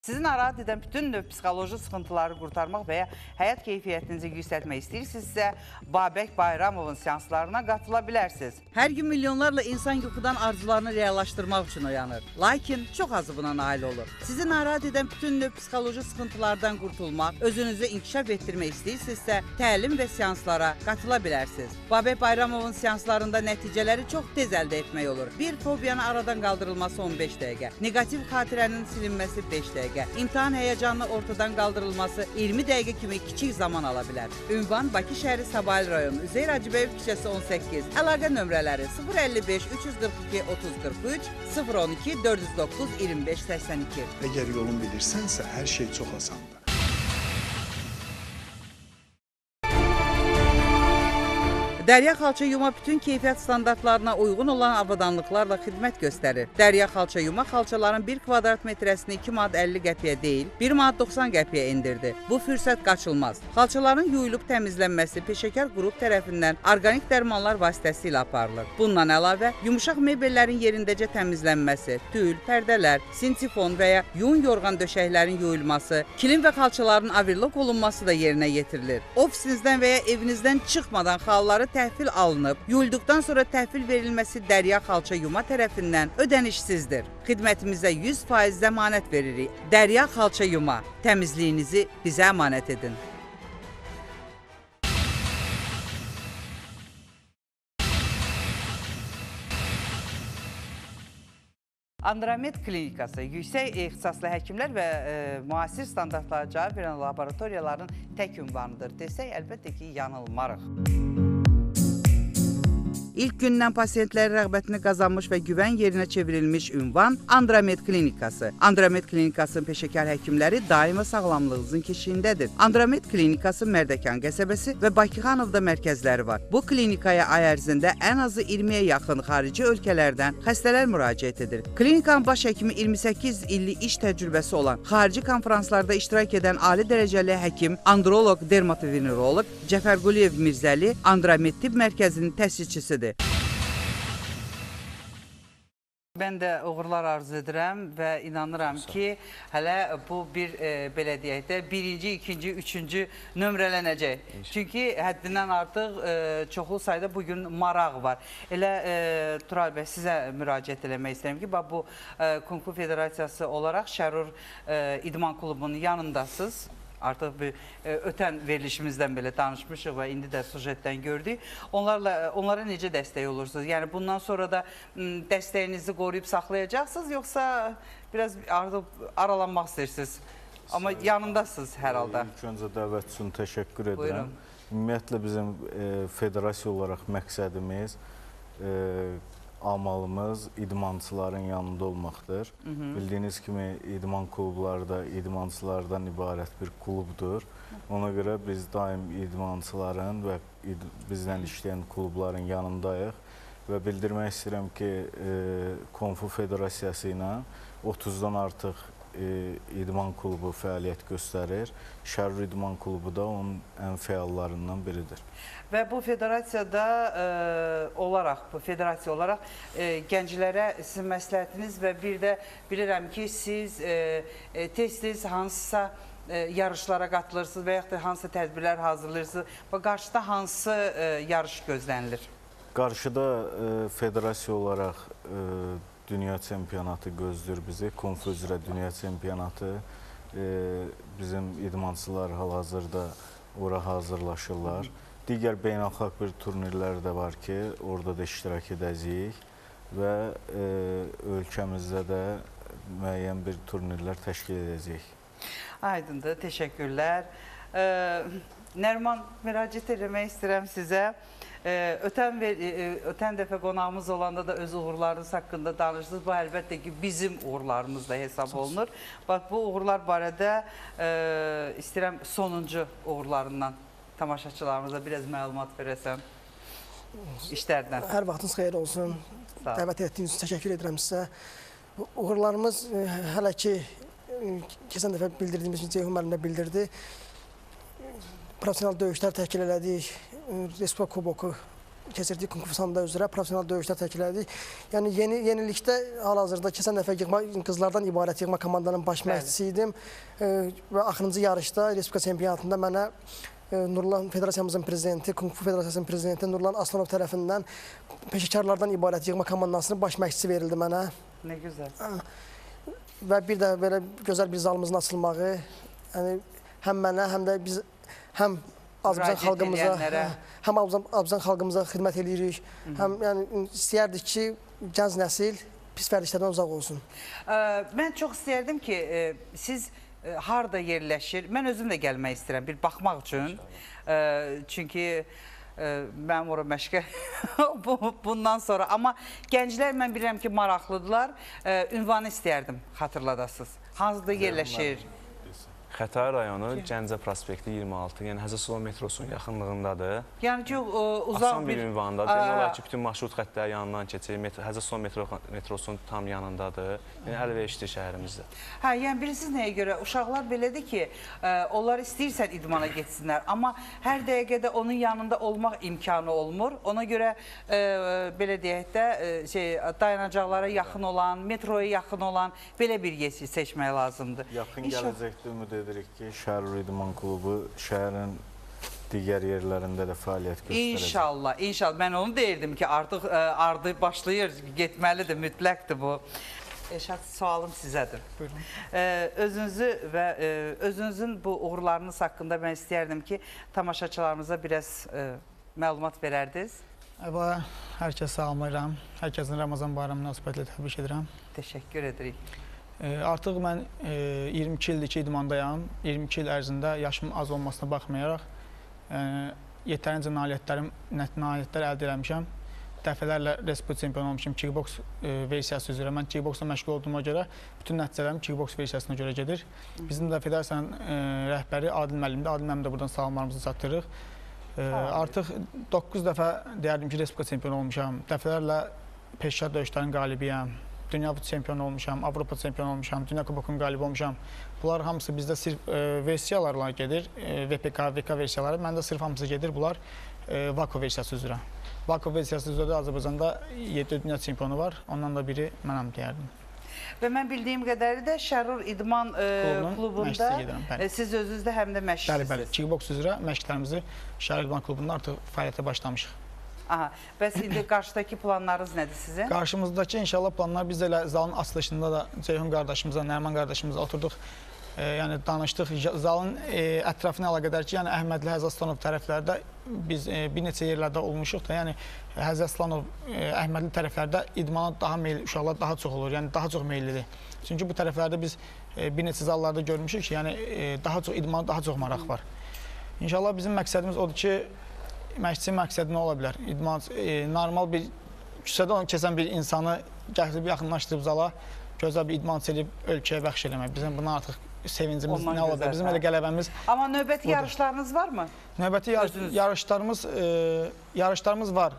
S6: Sizi narahat edən bütün növ psixoloji sıxıntıları qurtarmaq və ya həyat keyfiyyətinizi yüksəltmək istəyirsinizsə, Babək Bayramovun seanslarına qatıla bilərsiniz. Hər gün milyonlarla insan yuxudan arzularını reallaşdırmaq üçün oyanır. Lakin çox azı buna nail olur. Sizi narahat edən bütün növ psixoloji sıxıntılardan qurtulmaq, özünüzü inkişaf etdirmək istəyirsinizsə, təlim və seanslara qatıla bilərsiniz. Babək Bayramovun seanslarında nəticələri çox tez əldə etmək olur. Bir fobiyanın aradan qaldırılması 15 dəqiqə, negativ xatirənin silinməsi 5 dəqiqə. İmtahan həyəcanını ortadan qaldırılması 20 dəqiqə kimi kiçik zaman ala bilər. Ünvan Bakı şəhəri Sabahil rayonu, Üzeyir Hacıbəyev küçəsi 18. Əlaqə nömrələri 055 342 3043, 012 409 25 82.
S17: Əgər yolun bilirsənsə, hər şey çox asandır.
S6: Dərya Xalça Yuma bütün keyfiyyət standartlarına uyğun olan avadanlıqlarla xidmət göstərir. Dərya Xalça Yuma xalçaların 1 kvadrat metrəsini 2 manat 50 qəpiyə deyil, 1 manat 90 qəpiyə endirdi. Bu fürsət qaçılmaz. Xalçaların yuyulub təmizlənməsi peşəkar qrup tərəfindən orqanik dərmanlar vasitəsilə aparılır. Bundan əlavə, yumuşaq mebellərin yerindəcə təmizlənməsi, tül, pərdələr, sintifon və ya yun yorğan döşəklərin yuyulması, kilim və xalçaların averlok olunması da yerinə yetirilir. Ofisinizdən və ya evinizdən çıxmadan xalları təhvil alınıb, yuyulduqdan sonra təhvil verilməsi Dərya Xalça Yuma tərəfindən ödənişsizdir. Xidmətimizə 100% zəmanət veririk. Dərya Xalça Yuma, təmizliyinizi bizə əmanət edin. Andromed klinikası yüksək ixtisaslı həkimlər və müasir standartlara cavab verən laboratoriyaların tək ünvanıdır desək, əlbəttə ki, yanılmarıq. İlk gündən pasiyentlərin rəğbətini qazanmış və güvən yerinə çevrilmiş ünvan Andromed klinikası. Andromed klinikasının peşəkar həkimləri daima sağlamlığınızın keşiyindədir. Andromed klinikası Mərdəkan qəsəbəsi və Bakıxanovda mərkəzləri var. Bu klinikaya ay ərzində ən azı 20-yə yaxın xarici ölkələrdən xəstələr müraciət edir. Klinikanın baş həkimi 28 illik iş təcrübəsi olan, xarici konferanslarda iştirak edən ali dərəcəli həkim, androloq, dermatoveneroloq Cəfər Quliyev Mirzəli Andromed Tibb Mərkəzinin təsisçisidir. Mən də uğurlar arzu edirəm və inanıram ki, hələ bu bir, belə deyək də, birinci, ikinci, üçüncü nömrələnəcək. Çünki həddindən artıq çoxlu sayda bugün maraq var. Elə Tural bəy, sizə müraciət eləmək istəyirəm ki, bu Kung Fu Federasiyası olaraq Şərur İdman Klubunun yanındasınız. Artıq ötən verilişimizdən belə danışmışıq və indi də sujetdən gördük. Onlara necə dəstək olursunuz? Yəni bundan sonra da dəstəyinizi qoruyub saxlayacaqsınız, yoxsa biraz aralanmaq istəyirsiniz? Amma yanındasınız hər halda.
S18: İlk öncə dəvət üçün təşəkkür edirəm. Ümumiyyətlə bizim federasiya olaraq məqsədimiz amalımız idmançıların yanında olmaqdır. Bildiyiniz kimi idman klubları da idmançılardan ibarət bir klubdur. Ona görə biz daim idmançıların və bizlə işləyən klubların yanındayıq. Və bildirmək istəyirəm ki, Kung Fu Federasiyası ilə 30-dan artıq idman klubu fəaliyyət göstərir. Şərur İdman Klubu da onun ən fəallarından biridir.
S6: Və bu federasiyada federasiya olaraq gənclərə sizin məsləhətiniz və bir də bilirəm ki, siz tez-tez hansısa yarışlara qatılırsınız və yaxud da hansısa tədbirlər hazırlayırsınız və qarşıda hansı yarış gözlənilir?
S18: Qarşıda federasiya olaraq dünya çempionatı gözləyir bizi. Kung Fu üzrə dünya çempionatı. Bizim idmançılar hal-hazırda ora hazırlaşırlar. Digər beynəlxalq bir turnirlər də var ki, orada da iştirak edəcəyik və ölkəmizdə də müəyyən bir turnirlər təşkil edəcəyik.
S6: Aydındır, təşəkkürlər. Nəriman, müraciət eləmək istəyirəm sizə. Ötən dəfə qonağımız olanda da öz uğurlarınız haqqında danışdınız. Bu əlbəttə ki, bizim uğurlarımız da hesab olunur. Bax, bu uğurlar barədə istəyirəm sonuncu uğurlarından tamaşaçılarımıza biraz məlumat verəsən işlərdən.
S3: Hər vaxtınız xeyir olsun. Dəvət etdiyiniz üçün təşəkkür edirəm sizə. Uğurlarımız hələ ki, keçən dəfə bildirdiyimiz üçün Ceyhun müəllim də bildirdi. Profesional döyüşlər təşkil elədik. Respublika kuboku keçirdik Kung Fu Sanda üzrə profesional döyüşlər təşkil elədik. Yəni yenilikdə hal-hazırda keçən dəfə qızlardan ibarət yığma komandanın baş məşqçisi idim və axırıncı yarışda Respublika çempionatında mənə Nurlan Federasiyamızın prezidenti, Kung Fu Federasiyasının prezidenti Nurlan Aslanov tərəfindən peşəkarlardan ibarət yığma komandasının baş məşqçisi verildi mənə.
S6: Nə gözəl.
S3: Və bir də belə gözəl bir zalımızın açılmağı, yəni həm mənə, həm də biz həm Azərbaycan xalqımıza xidmət edirik. Həm yəni istəyərdik ki, gənc nəsil pis vərdişlərdən uzaq olsun.
S6: Mən çox istəyərdim ki, siz harda yerləşir? Mən özüm də gəlmək istəyirəm bir baxmaq üçün. Çünki mənim ora məşqə bundan sonra. Amma gənclər mən bilirəm ki, maraqlıdırlar. Ünvanı istəyərdim xatırladasınız. Hansıda yerləşir?
S5: Xətai rayonu Gəncə prospekti 26, yəni Həzəsalon metrosunun yaxınlığındadır.
S6: Yəni ki, uzaq
S5: asan bir ünvandadır. Demək olar ki, bütün marşrut xəttləri yanından keçir. Həzəsalon metrosunun tam yanındadır. Yəni əlverişli şəhərimizdə.
S6: Hə, yəni bilirsiniz nəyə görə? Uşaqlar belədir ki, onlar istəyirsən idmana getsinlər, amma hər dəqiqədə onun yanında olmaq imkanı olmur. Ona görə belə deyək də dayanacaqlara yaxın olan, metroya yaxın olan belə bir yer seçmək lazımdır.
S18: Yaxın gələcəkdə ümid edirik ki, Şərur İdman Klubu şəhərin digər yerlərində də fəaliyyət göstərəcək.
S6: İnşallah, inşallah. Mən onu deyirdim ki, artıq ardı başlayır, getməlidir, mütləqdir bu. Eşat, sualım sizədir.
S20: Buyurun.
S6: Özünüzün bu uğurlarınız haqqında mən istəyərdim ki, tamaşaçılarımıza biraz məlumat verərdiniz.
S20: Hər kəs salamlayıram. Hər kəsin Ramazan bayramı münasibətilə təbrik edirəm.
S6: Təşəkkür edirik.
S20: Artıq mən 22 ildir ki, idmandayam. 22 il ərzində yaşım az olmasına baxmayaraq yetərincə nailiyyətlər əldə eləmişəm. Dəfələrlə Respublika çempionu olmuşam kickboks versiyası üzrə. Mən kickboksla məşğul olduğuma görə bütün nəticələrim kickboks versiyasına görə gedir. Bizim də federasiyanın rəhbəri Adil müəllimdir. Adil müəllim də buradan salamlarımızı çatdırırıq. Artıq 9 dəfə deyərdim ki, Respublika çempionu olmuşam. Dəfələrlə peşəkar döyüşlərin qalibiyəm. Dünya çempionu olmuşam, Avropa çempionu olmuşam, Dünya kubokunun qalibi olmuşam. Bunlar hamısı bizdə sırf versiyalarla gedir, VPK, VK versiyaları. Məndə sırf hamısı gedir, bunlar Vako versiyası üzrə. Vako versiyası üzrə də Azərbaycanda 7 dünya çempionu var, ondan da biri mənəm deyərdim.
S6: Və mən bildiyim qədəri də Şərur İdman klubunda siz özünüzdə həm də məşqçisiniz.
S20: Bəli, kickboks üzrə məşqlərimizi Şərur İdman klubunda artıq fəaliyyətə başlamışıq.
S6: Aha, bəs indi qarşıdakı planlarınız nədir sizin?
S20: Qarşımızdakı inşallah planlar biz elə zalın açılışında da Ceyhun qardaşımızla, Nəriman qardaşımızla oturduq, yəni danışdıq. Zalın ətrafına əlaqədar ki, yəni Əhmədli Həzəslanov tərəflərdə biz bir neçə yerlərdə olmuşuq da, yəni Həzəslanov, Əhmədli tərəflərdə idmana daha meyilli, uşaqlar daha çox olur, yəni daha çox meyillidir. Çünki bu tərəflərdə biz bir neçə zallarda görmüşük ki, yəni daha çox idmana daha çox maraq var. İnşallah bizim məqsədimiz odur ki, məşqçinin məqsədi nə ola bilər? Normal bir küçədə onu keçən bir insanı gətirib yaxınlaşdırıb zala, gözəl bir idmançı edib ölkəyə bəxş eləmək. Bizim buna artıq sevincimiz nə ola bilər? Bizim elə qələbəmiz.
S6: Amma növbəti yarışlarınız varmı?
S20: Növbəti yarışlarımız var.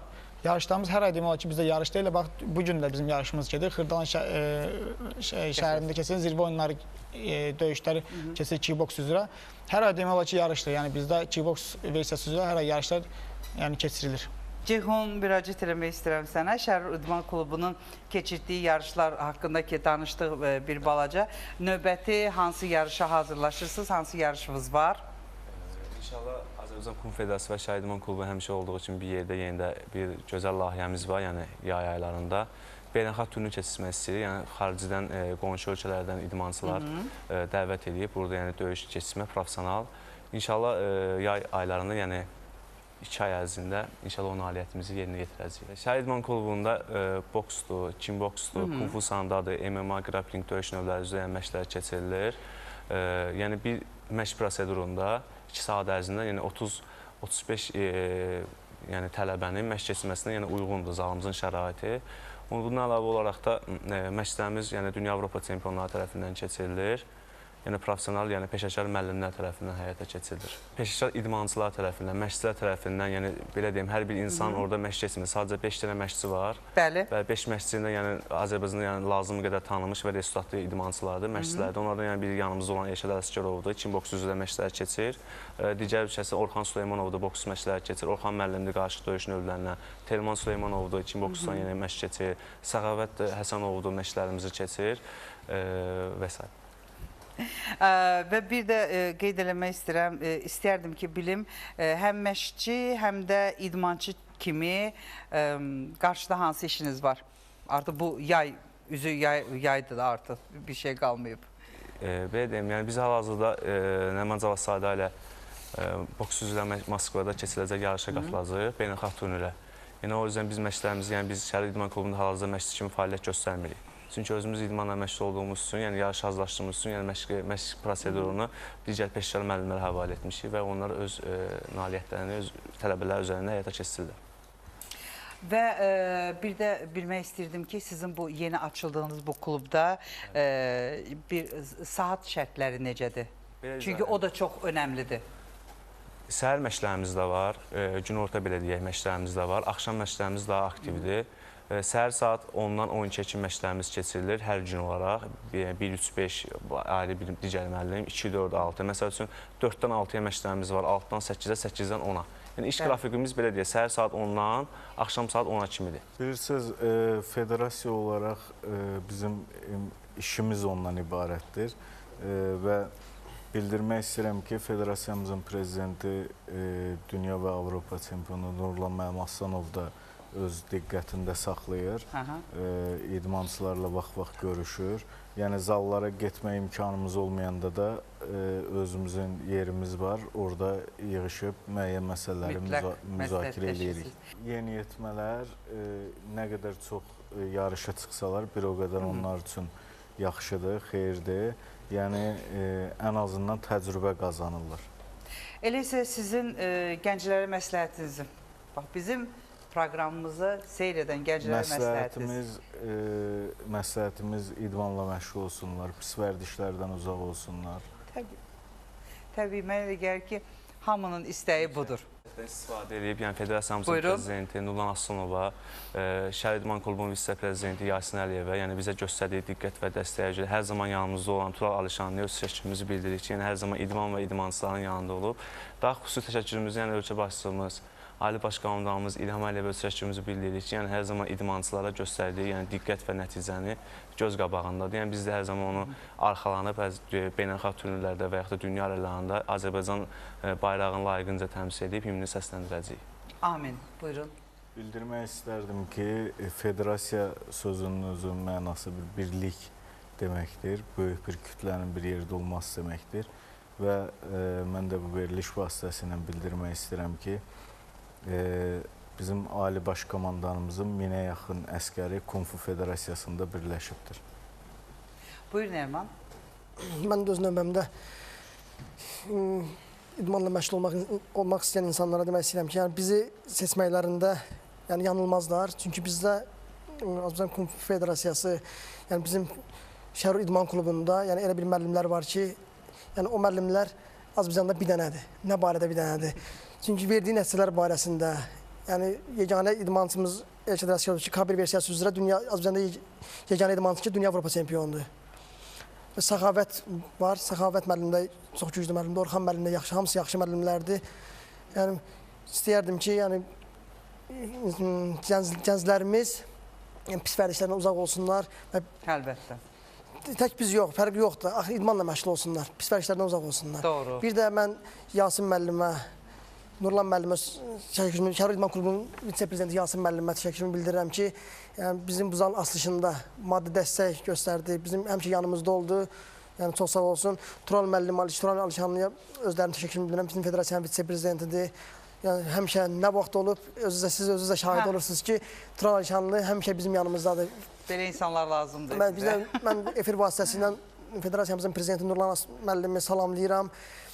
S20: Yarışlarımız hər ay demək olar ki, bizdə yarış deyil. Bax, bugün də bizim yarışımız gedir. Xırdalan şəhərində keçən zirvə oyunları döyüşləri keçir kickboks üzrə. Hər ay demək olar ki, yarışdır. Yəni bizdə kickboks versiyası üzrə hər ay yarışlar keçirilir.
S6: Ceyhun, müraciət eləmək istəyirəm sənə. Şəhər İdman Klubunun keçirdiyi yarışlar haqqında ki, danışdıq bir balaca. Növbəti hansı yarışa hazırlaşırsınız, hansı yarışınız var?
S5: İnşallah Azərbaycan Kum Federasiyası və Şəhər İdman Klubu həmişə olduğu üçün bir yerdə yenə də bir gözəl layihəmiz var, yəni yay aylarında. Beynəlxalq turnir keçirmək istəyirik, yəni xaricdən, qonşu ölkələrdən idmançılar dəvət edib, burada yəni döyüş keçirmək profesional. İnşallah yay aylarında, yəni 2 ay ərzində inşallah o nailiyyətimizi yerinə yetirəcəyik. Şəhər İdman Klubunda boksdur, kimboksdur, kung fu sandadır, MMA, grappling döyüş növləri üzrə məşqlər keçirilir. Yəni bir məşq prosedurunda 2 saat ərzində yəni 30-35 tələbənin məşq keçirməsinə yəni uyğundur zalımızın şəraiti. Bundan əlavə olaraq da məşqlərimiz yəni Dünya Avropa çempionları tərəfindən keçirilir. Yəni professional, yəni peşəkar müəllimlər tərəfindən həyata keçirilir. Peşəkar idmançılar tərəfindən, məşqçilər tərəfindən, yəni belə deyim, hər bir insan orada məşq keçmir. Sadəcə 5 dənə məşqçi var.
S6: Bəli.
S5: Və 5 məşqçinin yəni Azərbaycanda yəni lazım qədər tanınmış və resultatlı idmançılardır, məşqçilərdir. Onlardan yəni biri yanımızda olan Elşad Əsgərovdur, kimboks üzrə məşqlər keçir. Digər bir şəxsi Orxan Süleymanovdur, boks məşqləri keçir. Orxan müəllimdir qarşı döyüş növlərinə. Telman Süleymanovdur, kimboksdan yəni məşq keçir. Səxavət Həsənovdur, məşqlərimizi keçir və s.
S6: Və bir də qeyd eləmək istərdim ki, bilim, həm məşqçi, həm də idmançı kimi qarşıda hansı işiniz var? Artıq bu yay, üzü yaydır da artıq, bir şey qalmayıb.
S5: Belə deyim, yəni biz hal-hazırda Nəman Cavazsadə ilə boks üzrə Moskvada keçiriləcək yarışa qatılacağıq, beynəlxalq turnirə. Yəni o yüzden biz məşqlərimizi, yəni biz Şəhər İdman Klubunda hal-hazırda məşqçi kimi fəaliyyət göstərmirik. Çünki özümüz idmanla məşğul olduğumuz üçün, yəni yarış hazırlaşdığımız üçün, yəni məşq prosedurunu digər peşəkar müəllimlərə həvalə etmişik və onlar öz nailiyyətlərini, öz tələbələr üzərində həyata keçirirlər.
S6: Və bir də bilmək istirdim ki, sizin bu yeni açıldığınız bu klubda bir saat şərtləri necədir? Çünki o da çox önəmlidir.
S5: Səhər məşqlərimiz də var, günorta belə deyək məşqlərimiz də var, axşam məşqlərimiz daha aktivdir. Səhər saat 10-dan 12-ə kimi məşqlərimiz keçirilir hər gün olaraq. 1-3-5 ayrı bir digər müəllim, 2-4-6. Məsəl üçün 4-dən 6-ya məşqlərimiz var, 6-dan 8-ə, 8-dən 10-a. Yəni iş qrafikimiz belə deyək, səhər saat 10-dan axşam saat 10-a kimidir.
S18: Bilirsiniz, federasiya olaraq bizim işimiz ondan ibarətdir və bildirmək istəyirəm ki, federasiyamızın prezidenti Dünya və Avropa çempionu Nurlan Məmmədov Aslanov da öz diqqətində saxlayır, idmançılarla vaxt-vaxt görüşür. Yəni zallara getmə imkanımız olmayanda da özümüzün yerimiz var, orada yığışıb müəyyən məsələləri müzakirə edirik. Yeniyetmələr nə qədər çox yarışa çıxsalar, bir o qədər onlar üçün yaxşıdır, xeyirdir. Yəni ən azından təcrübə qazanırlar.
S6: Elə isə sizin gənclərə məsləhətinizi, bax bizim proqramımızı seyr edən gənclərə məsləhətiniz?
S18: Məsləhətimiz idmanla məşğul olsunlar, pis vərdişlərdən uzaq olsunlar.
S6: Təbii, mənə elə gəlir ki, hamının istəyi budur.
S5: İstifadə edib, yəni Federasiyamızın prezidenti Nurlan Aslanova, Şəhər İdman Klubunun vitse-prezidenti Yasin Əliyevə, yəni bizə göstərdiyi diqqət və dəstəyə görə hər zaman yanımızda olan Tural Alişanlıya öz təşəkkürümüzü bildiririk ki, yəni hər zaman idman və idmançıların yanında olub. Daha xüsusi təşəkkürümüzü yəni ölkə başçımız, Ali Baş Komandanımız İlham Əliyevə öz təşəkkürümüzü bildiririk ki, yəni hər zaman idmançılara göstərdiyi yəni diqqət və nəticəni göz qabağındadır. Yəni biz də hər zaman onu arxalanıb beynəlxalq turnirlərdə və yaxud da dünya aralarında Azərbaycan bayrağını layiqincə təmsil edib himni səsləndirəcəyik.
S6: Amin. Buyurun.
S18: Bildirmək istərdim ki, federasiya sözünün özü mənası bir birlik deməkdir. Böyük bir kütlənin bir yerdə olması deməkdir. Və mən də bu veriliş vasitəsilə bildirmək istəyirəm ki, bizim Ali Baş Komandanımızın 1000-ə yaxın əskəri Kung Fu Federasiyasında birləşibdir.
S6: Buyurun Erman.
S3: Mən də öz növbəmdə idmanla məşğul olmaq istəyən insanlara demək istəyirəm ki, yəni bizi seçməklərində yanılmazlar. Çünki bizdə Azərbaycan Kung Fu Federasiyası, yəni bizim Şərur İdman Klubunda, yəni elə bir müəllimlər var ki, yəni o müəllimlər Azərbaycanda bir dənədir. Nə barədə bir dənədir? Çünki verdiyi nəticələr barəsində, yəni yeganə idmançımız Elşad Rəsəlovski K1 versiyası üzrə Azərbaycanda yeganə idmançı ki, dünya Avropa çempionudur. Və Səxavət var. Səxavət müəllim də çox güclü müəllimdir. Orxan müəllim də yaxşı, hamısı yaxşı müəllimlərdir. Yəni istəyərdim ki, yəni gənclərimiz pis vərdişlərdən uzaq olsunlar və
S6: Əlbəttə.
S3: Tək biz yox, fərqi yoxdur. Axı idmanla məşğul olsunlar, pis vərdişlərdən uzaq olsunlar.
S6: Doğru.
S3: Bir də mən Yasin müəllimə, Nurlan müəllimə, Şərur İdman Klubunun vitse-prezidenti Yasin müəllimə təşəkkürümü bildirirəm ki, yəni bizim bu zalın açılışında maddi dəstək göstərdi, bizim həmişə yanımızda oldu. Yəni çox sağ olsun. Tural müəllim, Tural Alişanlıya özlərinin təşəkkürümü bildirirəm. Bizim federasiyanın vitse-prezidentidir. Yəni həmişə nə vaxt olub, siz özünüzdə şahid olursunuz ki, Tural Alişanlı həmişə bizim yanımızdadır.
S6: Belə insanlar lazımdır sizə.
S3: Mən efir vasitəsilə federasiyamızın prezidenti Nurlan müəllimi salamlayıram.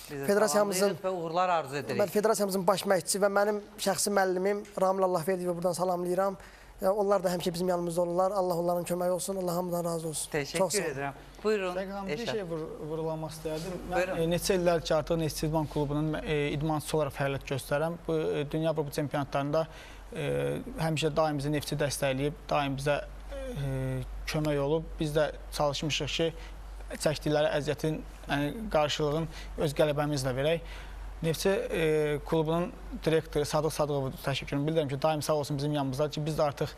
S6: Federasiyamızın və uğurlar arzu edirik.
S3: Mən federasiyamızın baş məşqçisi və mənim şəxsi müəllimim Ramil Allahverdiyevə buradan salamlayıram. Yəni, onlar da həmişə bizim yanımızda olurlar. Allah onların köməyi olsun. Allah hamıdan razı olsun.
S6: Təşəkkür edirəm. Buyurun.
S20: Bir şey vurulamaq istəyərdim. Mən neçə illər ki, artıq Neçə İdman Klubunun idmançısı olaraq fəaliyyət göstərəm. Bu Dünya Avropa çempionatlarında həmişə daim bizi Neftçi dəstəkləyib, daim bizə kömək olub. Biz də çalışmışıq ki, çəkdikləri əziyyətin, qarşılığın öz qələbəmizlə verək. Neftçi klubunun direktoru Sadıq Sadıqova təşəkkürümü bildirirəm ki, daim sağ olsun bizim yanımızda ki, biz də artıq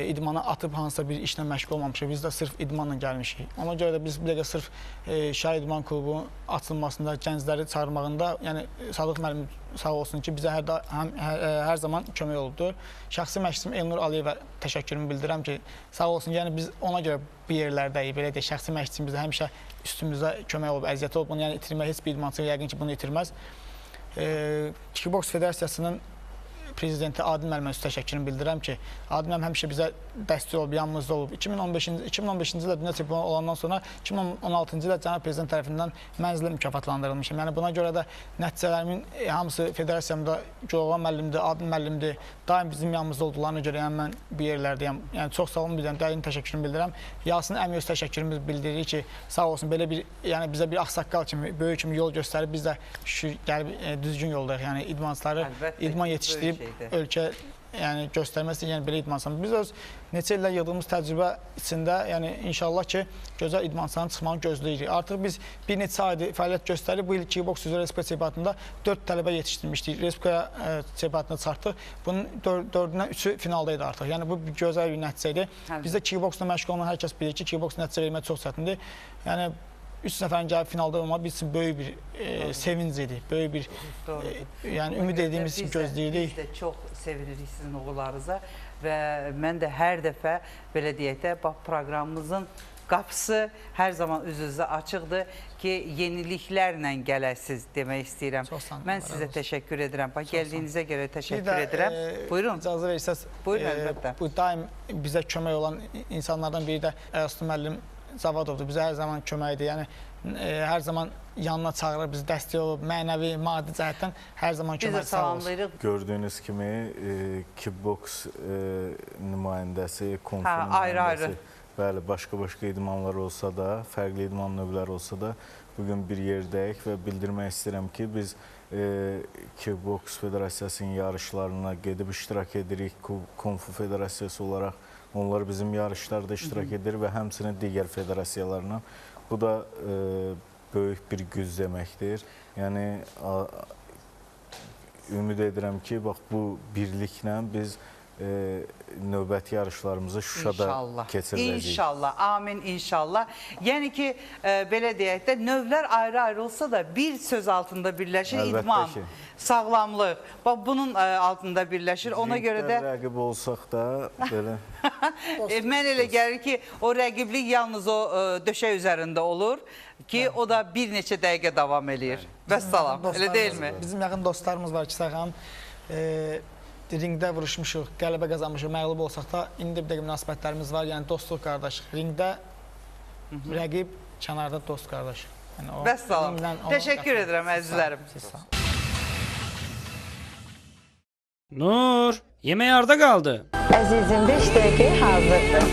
S20: idmana atıb hansısa bir işlə məşğul olmamışıq. Biz də sırf idmanla gəlmişik. Ona görə də biz bir dəqiqə sırf Şəhər İdman Klubunun açılmasında, gəncləri çağırmağında, yəni Sadıq müəllim sağ olsun ki, bizə hər zaman kömək olubdur. Şəxsi məşqçim Elnur Aliyevə təşəkkürümü bildirirəm ki, sağ olsun, yəni biz ona görə bu yerlərdəyik, belə deyək, şəxsi məşqçim bizə həmişə üstümüzdə kömək olub, əziyyəti olub. Bunu yəni itirmək, heç bir idmançı yəqin ki, bunu itirməz. Kickboks Federasiyasının prezidenti Adil müəllimə təşəkkürümü bildirirəm ki, Adil müəllim həmişə bizə dəstək olub, yanımızda olub. 2015-ci ildə dünya çempionu olandan sonra 2016-cı ildə cənab prezident tərəfindən mənzillə mükafatlandırılmışam. Yəni buna görə də nəticələrimin hamısı federasiyamda Coğan müəllimdir, Adil müəllimdir, daim bizim yanımızda olduqlarına görə yəni mən bu yerlərdəyəm. Yəni çox sağ olun, bildirəm, dərin təşəkkürümü bildirirəm. Yasin əmi öz təşəkkürümüzü bildirir ki, sağ olsun belə bir, yəni bizə bir ağsaqqal kimi, böyük kimi yol göstərib, biz də şükür gəlib düzgün yoldayıq. Yəni idmançıları idman yetişdirib ölkə yəni göstərməsi, yəni belə idmançılar. Biz öz neçə illər yığdığımız təcrübə içində, yəni inşallah ki, gözəl idmançıların çıxmağını gözləyirik. Artıq biz bir neçə aydır fəaliyyət göstərib, bu il kickboks üzrə Respublika çempionatında 4 tələbə yetişdirmişdik. Respublika çempionatına çıxartdıq. Bunun 4-dən 3-ü finaldaydı artıq. Yəni bu bir gözəl bir nəticə idi. Bizdə kickboksla məşğul olan hər kəs bilir ki, kickboks nəticə vermək çox çətindir. Yəni 3 nəfərin gəlib finalda olmaq bizim üçün böyük bir sevinc idi, böyük bir yəni ümid etdiyimiz kimi gözləyirik.
S6: Biz də çox sevinirik sizin uğurlarınıza və mən də hər dəfə belə deyək də proqramımızın qapısı hər zaman üz-üzə açıqdır ki, yeniliklərlə gələsiz demək istəyirəm. Mən sizə təşəkkür edirəm. Gəldiyinizə görə təşəkkür edirəm. Buyurun.
S20: İcazə verirsəz, bu daim bizə kömək olan insanlardan biri də Əraslı müəllim Zavadovdur. Bizə hər zaman köməkdir. Yəni hər zaman yanına çağırır, bizi dəstək olub, mənəvi, maddi cəhətdən hər zaman kömək sağ olsun.
S18: Gördüyünüz kimi kickboks nümayəndəsi, Kung Fu nümayəndəsi, bəli, başqa-başqa idmanlar olsa da, fərqli idman növləri olsa da, bugün bir yerdəyik və bildirmək istəyirəm ki, biz Kickboks Federasiyasının yarışlarına gedib iştirak edirik, Kung Fu Federasiyası olaraq. Onlar bizim yarışlarda iştirak edir və həmçinin digər federasiyalarla. Bu da böyük bir güc deməkdir. Yəni, ümid edirəm ki, bax, bu birliklə biz növbəti yarışlarımızı Şuşada keçiriləcəyik.
S6: İnşallah, amin inşallah. Yəni ki, belə deyək də, növlər ayrı-ayrı olsa da bir söz altında birləşir, idman, sağlamlıq. Bax, bunun altında birləşir. Ona görə də...
S18: Rəqib olsaq da, belə...
S6: Mən elə gəlir ki, o rəqiblik yalnız o döşək üzərində olur ki, o da bir neçə dəqiqə davam edir. Vəssalam, elə deyilmi?
S20: Bizim yaxın dostlarımız var ki, Sərxan, ringdə vuruşmuşuq, qələbə qazanmışıq, məğlub olsaq da, indi bir dəqiq münasibətlərimiz var, yəni dostluq qardaş. Ringdə rəqib, kənarda dost qardaş.
S6: Vəssalam, təşəkkür edirəm əzizlərim.
S14: Nur, Yemək harda qaldı?
S15: Əzizim 5 dəqiqəyə hazırdır.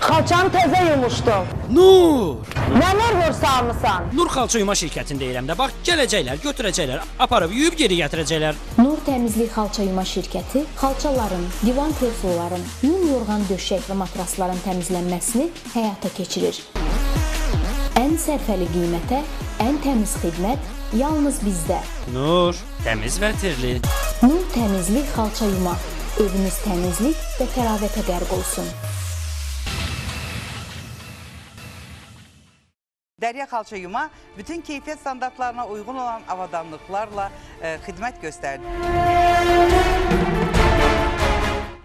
S15: Xalçanı təzə yumuşdum.
S14: Nur!
S15: Nə nur salmısan?
S14: Nur xalça yuma şirkətində deyirəm də, bax, gələcəklər, götürəcəklər, aparıb yuyub geri gətirəcəklər.
S16: Nur Təmizlik Xalça Yuma şirkəti xalçaların, divan kresloların, yun yorğan döşək və matrasların təmizlənməsini həyata keçirir. Ən sərfəli qiymətə, ən təmiz xidmət yalnız bizdə.
S14: Nur, təmiz və tirli.
S16: Nur Təmizlik Xalça Yuma. Eviniz təmizlik və təravətə qərq olsun.
S6: Dərya Xalça Yuma bütün keyfiyyət standartlarına uyğun olan avadanlıqlarla xidmət göstərdi.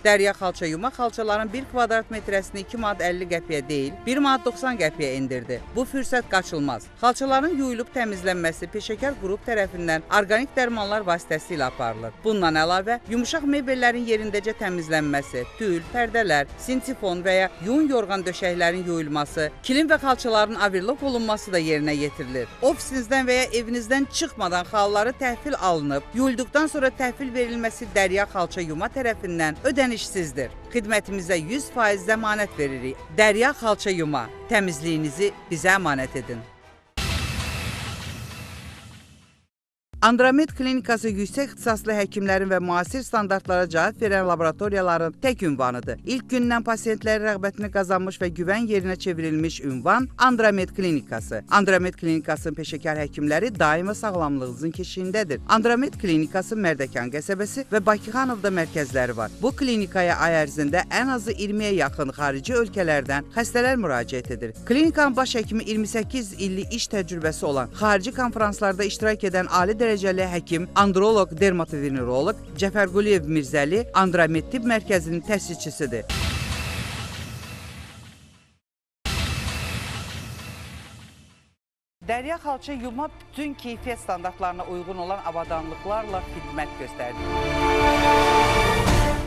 S6: Dərya Xalça Yuma xalçaların 1 kvadrat metrəsini 2 manat 50 qəpiyə deyil, 1 manat 90 qəpiyə endirdi. Bu fürsət qaçılmaz. Xalçaların yuyulub təmizlənməsi peşəkar qrup tərəfindən orqanik dərmanlar vasitəsilə aparılır. Bundan əlavə, yumuşaq mebellərin yerindəcə təmizlənməsi, tül, pərdələr, sintifon və ya yun yorğan döşəklərin yuyulması, kilim və xalçaların averlok olunması da yerinə yetirilir. Ofisinizdən və ya evinizdən çıxmadan xalları təhvil alınıb, yuyulduqdan sonra təhvil verilməsi Dərya Xalça Yuma tərəfindən ödənişsizdir. Xidmətimizə 100% zəmanət veririk. Dərya Xalça Yuma, təmizliyinizi bizə əmanət edin. Andromed klinikası yüksək ixtisaslı həkimlərin və müasir standartlara cavab verən laboratoriyaların tək ünvanıdır. İlk gündən pasientlərin rəğbətini qazanmış və güvən yerinə çevrilmiş ünvan Andromed klinikası. Andromed klinikasının peşəkar həkimləri daima sağlamlığınızın keşiyindədir. Andromed klinikası Mərdəkan qəsəbəsi və Bakıxanovda mərkəzləri var. Bu klinikaya ay ərzində ən azı 20-yə yaxın xarici ölkələrdən xəstələr müraciət edir. Klinikanın baş həkimi 28 illik iş təcrübəsi olan, xarici konferanslarda iştirak edən ali dərəcəli həkim, androloq, dermatoveneroloq Cəfər Quliyev Mirzəli Andromed Tibb Mərkəzinin təsisçisidir. Dərya Xalça Yuma bütün keyfiyyət standartlarına uyğun olan avadanlıqlarla xidmət göstərdi.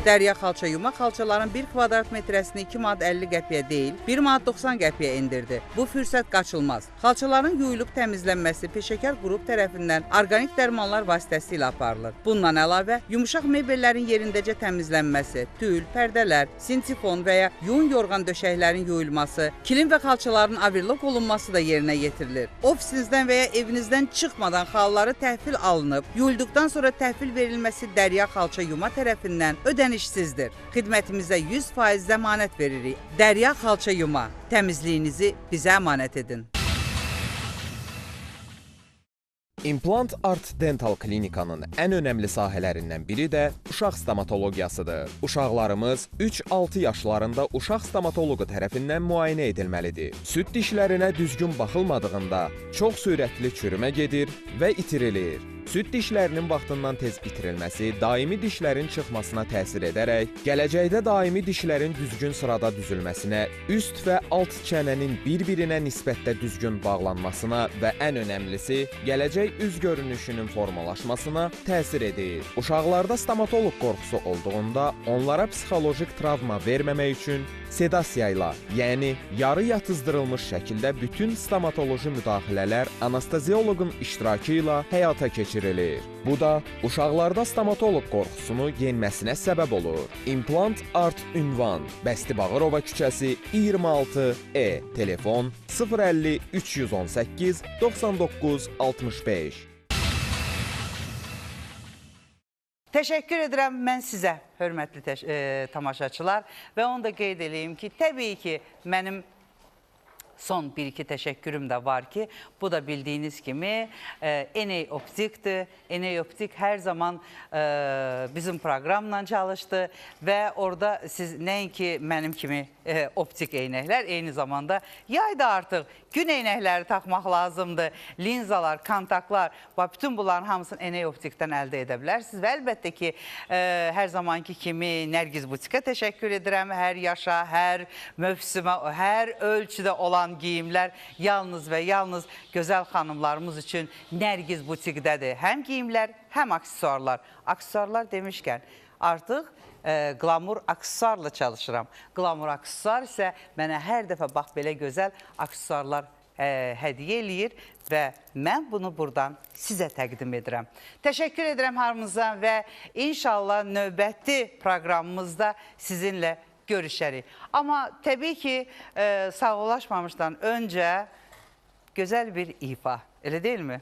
S6: Dərya Xalça Yuma xalçaların 1 kvadrat metrəsini 2 manat 50 qəpiyə deyil, 1 manat 90 qəpiyə endirdi. Bu fürsət qaçılmaz. Xalçaların yuyulub təmizlənməsi peşəkar qrup tərəfindən orqanik dərmanlar vasitəsilə aparılır. Bundan əlavə, yumuşaq mebellərin yerindəcə təmizlənməsi, tül, pərdələr, sintifon və ya yun yorğan döşəklərin yuyulması, kilim və xalçaların averlok olunması da yerinə yetirilir. Ofisinizdən və ya evinizdən çıxmadan xalları təhvil alınıb, yuyulduqdan sonra təhvil verilməsi Dərya Xalça Yuma tərəfindən ödənişsizdir. Xidmətimizə 100% zəmanət veririk. Dərya Xalça Yuma, təmizliyinizi bizə əmanət edin.
S1: İmplant Art Dental klinikanın ən önəmli sahələrindən biri də uşaq stomatologiyasıdır. Uşaqlarımız 3-6 yaşlarında uşaq stomatoloqu tərəfindən müayinə edilməlidir. Süd dişlərinə düzgün baxılmadığında çox sürətli çürümə gedir və itirilir. Süd dişlərinin vaxtından tez itirilməsi daimi dişlərin çıxmasına təsir edərək, gələcəkdə daimi dişlərin düzgün sırada düzülməsinə, üst və alt çənənin bir-birinə nisbətdə düzgün bağlanmasına və ən önəmlisi, gələcək üz görünüşünün formalaşmasına təsir edir. Uşaqlarda stomatoloq qorxusu olduğunda onlara psixolojik travma verməmək üçün sedasiya ilə, yəni yarı yatızdırılmış şəkildə bütün stomatoloji müdaxilələr anestezioloqun iştirakı ilə həyata keçirilir. Bu da uşaqlarda stomatoloq qorxusunu yenməsinə səbəb olur. İmplant Art ünvan Bəsti Bağırova küçəsi 26E, telefon 050 318 99 65.
S6: Təşəkkür edirəm mən sizə, hörmətli tamaşaçılar və onu da qeyd edeyim ki, təbii ki, mənim son 1-2 təşəkkürüm də var ki, bu da bildiyiniz kimi Eney Optikdir. Eney Optik hər zaman bizim proqramla çalışdı və orada siz nəinki mənim kimi optik eynəklər, eyni zamanda yayda artıq gün eynəkləri taxmaq lazımdır, linzalar, kontaktlar, bütün bunların hamısını Eney Optikdən əldə edə bilərsiniz və əlbəttə ki, hər zamanki kimi Nərgiz Butikə təşəkkür edirəm, hər yaşa, hər mövsümə, hər ölçüdə olan geyimlər yalnız və yalnız gözəl xanımlarımız üçün Nərgiz Butikdədir. Həm geyimlər, həm aksesuarlar. Aksesuarlar demişkən, artıq qlamur aksesuarla çalışıram. Qlamur aksesuar isə mənə hər dəfə bax belə gözəl aksesuarlar hədiyyə eləyir və mən bunu buradan sizə təqdim edirəm. Təşəkkür edirəm hamınıza və inşallah növbəti proqramımızda sizinlə görüşərik. Amma təbii ki, sağollaşmamışdan öncə gözəl bir ifa, elə deyilmi?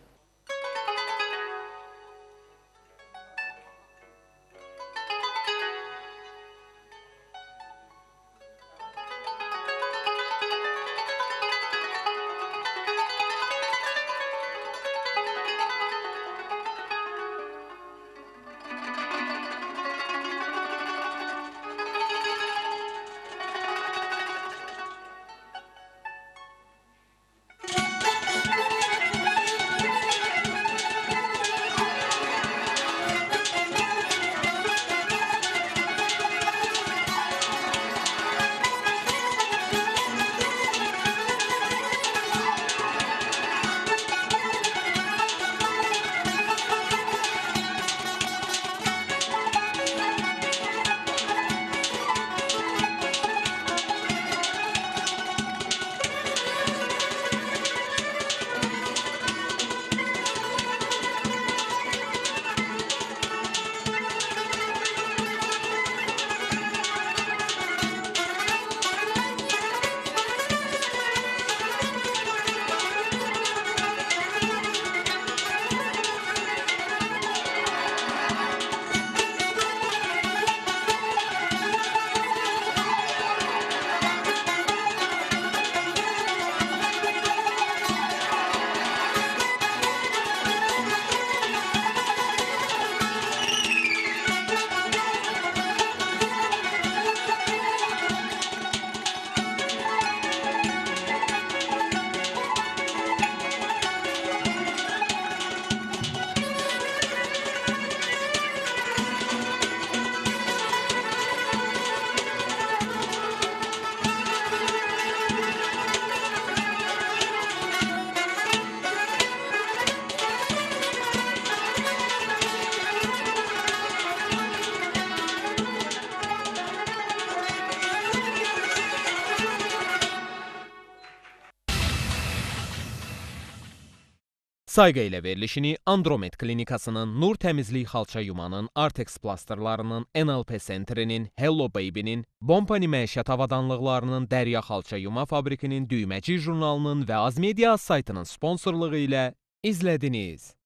S1: Sayğı ilə verilişini Andromed klinikasının Nur Təmizlik xalça yumanın, Artex plasterlarının, NLP Centerinin, Hello Baby'nin, Bompani məişət avadanlıqlarının, Dərya xalça yuma fabrikinin, Düyməci jurnalının və Azmedia saytının sponsorluğu ilə izlədiniz.